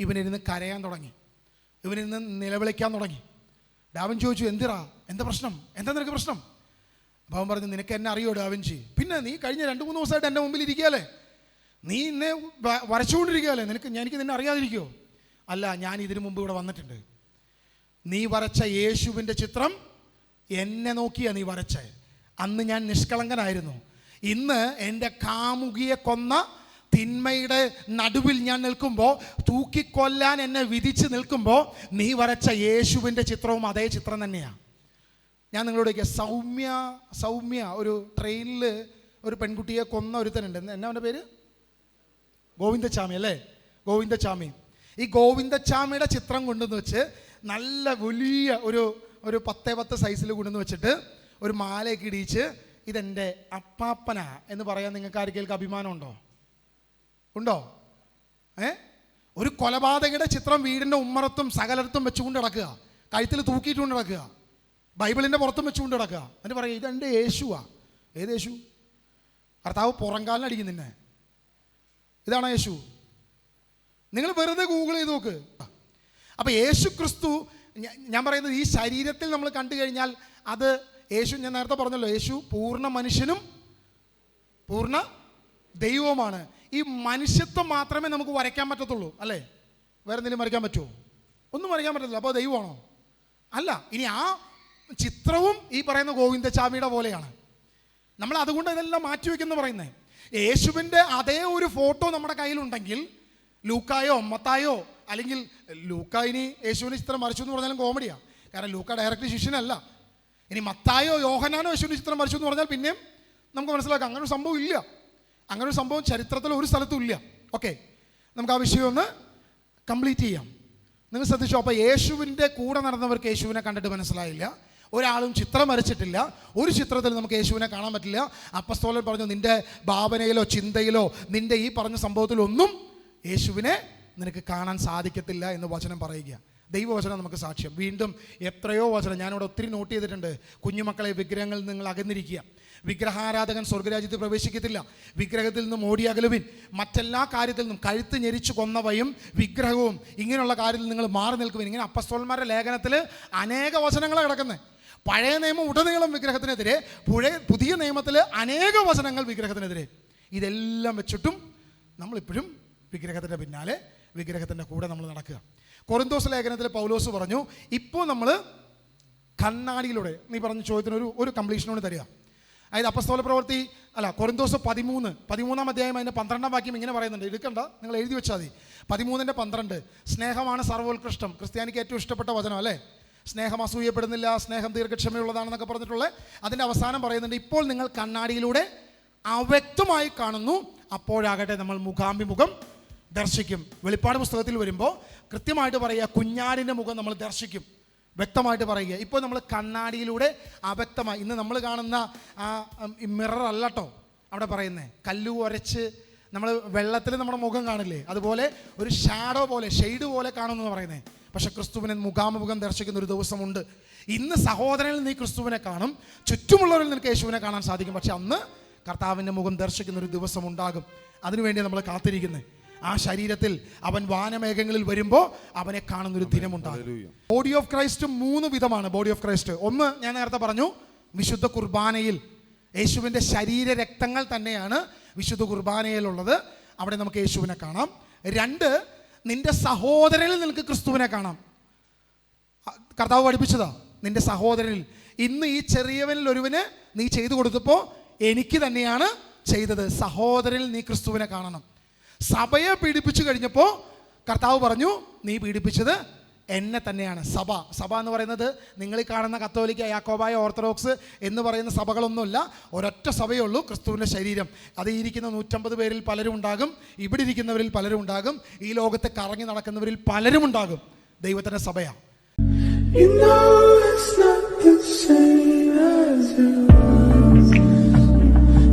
ഇവനിരുന്ന് കരയാൻ തുടങ്ങി, ഇവനിരുന്ന് നിലവിളിക്കാൻ തുടങ്ങി. ഡാവിഞ്ചി ചോദിച്ചു, എന്താ പ്രശ്നം, എന്താ നിനക്ക് പ്രശ്നം? അപ്പോൾ അവൻ പറഞ്ഞു, നിനക്ക് എന്നെ അറിയോ ഡാവിഞ്ചി? പിന്നെ നീ കഴിഞ്ഞ 2-3 ദിവസമായിട്ട് എൻ്റെ മുമ്പിൽ ഇരിക്കുകയല്ലേ, നീ എന്നെ വരച്ചുകൊണ്ടിരിക്കുകയല്ലേ, എനിക്ക് നിന്നെ അറിയാതിരിക്കുമോ? അല്ല, ഞാൻ ഇതിനു മുമ്പ് ഇവിടെ വന്നിട്ടുണ്ട്. നീ വരച്ച യേശുവിൻ്റെ ചിത്രം എന്നെ നോക്കിയാ നീ വരച്ചേ. അന്ന് ഞാൻ നിഷ്കളങ്കനായിരുന്നു. ഇന്ന് എൻ്റെ കാമുകിയെ കൊന്ന തിന്മയുടെ നടുവിൽ ഞാൻ നിൽക്കുമ്പോൾ, തൂക്കിക്കൊല്ലാൻ എന്നെ വിധിച്ച് നിൽക്കുമ്പോൾ നീ വരച്ച യേശുവിൻ്റെ ചിത്രവും അതേ ചിത്രം തന്നെയാണ്. ഞാൻ നിങ്ങളോട് സൗമ്യ ഒരു ട്രെയിനിൽ ഒരു പെൺകുട്ടിയെ കൊന്ന ഒരുത്തനുണ്ട്. എന്നാ അവൻ്റെ പേര്? ഗോവിന്ദച്ചാമി അല്ലേ? ഗോവിന്ദച്ചാമി. ഈ ഗോവിന്ദച്ചാമിയുടെ ചിത്രം കൊണ്ടുവന്ന് വെച്ച് നല്ല വലിയ ഒരു 10x10 സൈസിൽ കൊണ്ടുവന്ന് വെച്ചിട്ട് ഒരു മാലയൊക്കെ ഇടിയിച്ച് ഇതെൻ്റെ അപ്പാപ്പനാ എന്ന് പറയാൻ നിങ്ങൾക്ക് ആർക്കെങ്കിലും അഭിമാനമുണ്ടോ? ഉണ്ടോ? ഒരു കൊലപാതകയുടെ ചിത്രം വീടിൻ്റെ ഉമ്മറത്തും സകലത്തും വെച്ചുകൊണ്ട് കിടക്കുക, കഴുത്തിൽ തൂക്കിയിട്ടുകൊണ്ട് കിടക്കുക, ബൈബിളിൻ്റെ പുറത്തും വെച്ചുകൊണ്ട് കിടക്കുക. എന്നിട്ട് പറയുക ഇതെൻ്റെ യേശുവാ. ഏത് യേശു? കർത്താവ് പുറംകാലിനടിക്കും നിന്നെ. ഇതാണോ യേശു? നിങ്ങൾ വെറുതെ ഗൂഗിൾ ചെയ്ത് നോക്ക്. അപ്പോൾ യേശു ക്രിസ്തു, ഞാൻ പറയുന്നത് ഈ ശരീരത്തിൽ നമ്മൾ കണ്ടു കഴിഞ്ഞാൽ അത് യേശു, ഞാൻ നേരത്തെ പറഞ്ഞല്ലോ, യേശു പൂർണ്ണ മനുഷ്യനും പൂർണ്ണ ദൈവവുമാണ്. ഈ മനുഷ്യത്വം മാത്രമേ നമുക്ക് വരയ്ക്കാൻ പറ്റത്തുള്ളൂ, അല്ലേ? വേറെ എന്തെങ്കിലും വരയ്ക്കാൻ പറ്റുമോ? ഒന്നും വരയ്ക്കാൻ പറ്റത്തില്ല. അപ്പോൾ ദൈവമാണോ? അല്ല. ഇനി ആ ചിത്രവും ഈ പറയുന്ന ഗോവിന്ദച്ചാമിയുടെ പോലെയാണ്. നമ്മൾ അതുകൊണ്ട് ഇതെല്ലാം മാറ്റിവെക്കുന്നു പറയുന്നത്. യേശുവിൻ്റെ അതേ ഒരു ഫോട്ടോ നമ്മുടെ കയ്യിലുണ്ടെങ്കിൽ, ലൂക്കായോ മത്തായോ, അല്ലെങ്കിൽ ലൂക്ക ഇനി യേശുവിൻ്റെ ചിത്രം വരച്ചു എന്ന് പറഞ്ഞാലും കോമഡിയാണ്, കാരണം ലൂക്ക ഡയറക്റ്റ് ശിഷ്യനല്ല. ഇനി മത്തായോ യോഹനാനോ യേശുവിൻ്റെ ചിത്രം വരച്ചു എന്ന് പറഞ്ഞാൽ പിന്നെയും നമുക്ക് മനസ്സിലാക്കാം അങ്ങനെ ഒരു സംഭവം ഇല്ല. അങ്ങനെ ഒരു സംഭവം ചരിത്രത്തിൽ ഒരു സ്ഥലത്തും ഇല്ല. ഓക്കെ, നമുക്ക് ആ വിഷയം ഒന്ന് കംപ്ലീറ്റ് ചെയ്യാം. നിങ്ങൾ ശ്രദ്ധിച്ചോ? അപ്പോൾ യേശുവിൻ്റെ കൂടെ നടന്നവർക്ക് യേശുവിനെ കണ്ടിട്ട് മനസ്സിലായില്ല. ഒരാളും ചിത്രം വരച്ചിട്ടില്ല. ഒരു ചിത്രത്തിൽ നമുക്ക് യേശുവിനെ കാണാൻ പറ്റില്ല. അപ്പസ്തോലൻ പറഞ്ഞു, നിൻ്റെ ഭാവനയിലോ ചിന്തയിലോ നിൻ്റെ ഈ പറഞ്ഞ സംഭവത്തിലൊന്നും യേശുവിനെ നിനക്ക് കാണാൻ സാധിക്കത്തില്ല എന്ന് വചനം പറയുക. ദൈവവചനം നമുക്ക് സാക്ഷ്യം. വീണ്ടും എത്രയോ വചനം ഞാനിവിടെ ഒത്തിരി നോട്ട് ചെയ്തിട്ടുണ്ട്. കുഞ്ഞുമക്കളെ വിഗ്രഹങ്ങളിൽ നിങ്ങൾ അകന്നിരിക്കുക, വിഗ്രഹാരാധകൻ സ്വർഗ്ഗരാജ്യത്തിൽ പ്രവേശിക്കത്തില്ല, വിഗ്രഹത്തിൽ നിന്നും ഓടിയകലുവിൻ, മറ്റെല്ലാ കാര്യത്തിൽ നിന്നും കഴുത്ത് ഞെരിച്ചു കൊന്നവയും വിഗ്രഹവും ഇങ്ങനെയുള്ള കാര്യത്തിൽ നിങ്ങൾ മാറി നിൽക്കുവിൻ. ഇങ്ങനെ അപ്പസ്തോലന്മാരുടെ ലേഖനത്തിൽ അനേക വചനങ്ങളാണ് കിടക്കുന്നത്. പഴയ നിയമം ഉടനീളം വിഗ്രഹത്തിനെതിരെ, പുതിയ നിയമത്തിൽ അനേക വചനങ്ങൾ വിഗ്രഹത്തിനെതിരെ. ഇതെല്ലാം വെച്ചിട്ടും നമ്മളിപ്പോഴും വിഗ്രഹത്തിൻ്റെ പിന്നാലെ, വിഗ്രഹത്തിൻ്റെ കൂടെ നമ്മൾ നടക്കുക. കൊറിന്തോസ് ലേഖനത്തിൽ പൗലോസ് പറഞ്ഞു, ഇപ്പോൾ നമ്മൾ കണ്ണാടിയിലൂടെ, നീ പറഞ്ഞ ചോദ്യത്തിന് ഒരു കംപ്ലീഷനോട് തരിക. അതായത് അപ്പസ്തോല പ്രവൃത്തി കൊറിന്തോസ് 13-ാം അധ്യായം അതിൻ്റെ 12-ാം വാക്യം ഇങ്ങനെ പറയുന്നുണ്ട്. എടുക്കണ്ട, നിങ്ങൾ എഴുതി വെച്ചാൽ മതി. 13:12 സ്നേഹമാണ് സർവോത്കൃഷ്ടം. ക്രിസ്ത്യാനിക്ക് ഏറ്റവും ഇഷ്ടപ്പെട്ട വചനം അല്ലേ? സ്നേഹം അസൂയപ്പെടുന്നില്ല, സ്നേഹം ദീർഘക്ഷമയുള്ളതാണെന്നൊക്കെ പറഞ്ഞിട്ടുള്ള അതിൻ്റെ അവസാനം പറയുന്നുണ്ട്, ഇപ്പോൾ നിങ്ങൾ കണ്ണാടിയിലൂടെ അവ്യക്തമായി കാണുന്നു, അപ്പോഴാകട്ടെ നമ്മൾ മുഖാഭിമുഖം ദർശിക്കും. വെളിപ്പാട് പുസ്തകത്തിൽ വരുമ്പോൾ കൃത്യമായിട്ട് പറയുക, കുഞ്ഞാടിൻ്റെ മുഖം നമ്മൾ ദർശിക്കും, വ്യക്തമായിട്ട് പറയുക. ഇപ്പോൾ നമ്മൾ കണ്ണാടിയിലൂടെ അവ്യക്തമായി, ഇന്ന് നമ്മൾ കാണുന്ന ആ മിറർ അല്ലട്ടോ അവിടെ പറയുന്നത്, കല്ലു ഉരച്ച് നമ്മൾ വെള്ളത്തിൽ നമ്മുടെ മുഖം കാണില്ലേ, അതുപോലെ ഒരു ഷാഡോ പോലെ, ഷെയ്ഡ് പോലെ കാണുമെന്ന് പറയുന്നത്. പക്ഷെ ക്രിസ്തുവിനെ മുഖാമുഖം ദർശിക്കുന്ന ഒരു ദിവസമുണ്ട്. ഇന്ന് സഹോദരനിൽ നീ ക്രിസ്തുവിനെ കാണും, ചുറ്റുമുള്ളവരിൽ നിനക്ക് യേശുവിനെ കാണാൻ സാധിക്കും. പക്ഷെ അന്ന് കർത്താവിൻ്റെ മുഖം ദർശിക്കുന്ന ഒരു ദിവസം ഉണ്ടാകും. അതിനുവേണ്ടി നമ്മൾ കാത്തിരിക്കുന്നത്. ആ ശരീരത്തിൽ അവൻ വാനമേഘങ്ങളിൽ വരുമ്പോൾ അവനെ കാണുന്നൊരു ദിനമുണ്ടാകും. ബോഡി ഓഫ് ക്രൈസ്റ്റ് 3 വിധമാണ്. ബോഡി ഓഫ് ക്രൈസ്റ്റ്, ഒന്ന് ഞാൻ നേരത്തെ പറഞ്ഞു, വിശുദ്ധ കുർബാനയിൽ യേശുവിൻ്റെ ശരീര രക്തങ്ങൾ തന്നെയാണ് വിശുദ്ധ കുർബാനയിലുള്ളത്. അവിടെ നമുക്ക് യേശുവിനെ കാണാം. 2, നിന്റെ സഹോദരനിൽ നിനക്ക് ക്രിസ്തുവിനെ കാണാം. കർത്താവ് പഠിപ്പിച്ചതാ, നിന്റെ സഹോദരനിൽ. ഇന്ന് ഈ ചെറിയവനിൽ ഒരുവന് നീ ചെയ്തു കൊടുത്തപ്പോൾ എനിക്ക് തന്നെയാണ് ചെയ്തത്. സഹോദരനിൽ നീ ക്രിസ്തുവിനെ കാണണം. സഭയെ പീഡിപ്പിച്ചു കഴിഞ്ഞപ്പോൾ കർത്താവ് പറഞ്ഞു, നീ പീഡിപ്പിച്ചത് എന്നെ തന്നെയാണ്. സഭ എന്ന് പറയുന്നത് നിങ്ങൾ ഈ കാണുന്ന കത്തോലിക്ക, യാക്കോബായ, ഓർത്തഡോക്സ് എന്ന് പറയുന്ന സഭകളൊന്നുമില്ല. ഒരൊറ്റ സഭയേ ഉള്ളൂ, ക്രിസ്തുവിൻ്റെ ശരീരം. അത് ഈ ഇരിക്കുന്ന 150 പേരിൽ പലരും ഉണ്ടാകും, ഇവിടെ ഇരിക്കുന്നവരിൽ പലരും ഉണ്ടാകും, ഈ ലോകത്ത് കറങ്ങി നടക്കുന്നവരിൽ പലരും ഉണ്ടാകും. ദൈവത്തിൻ്റെ സഭയാണ്.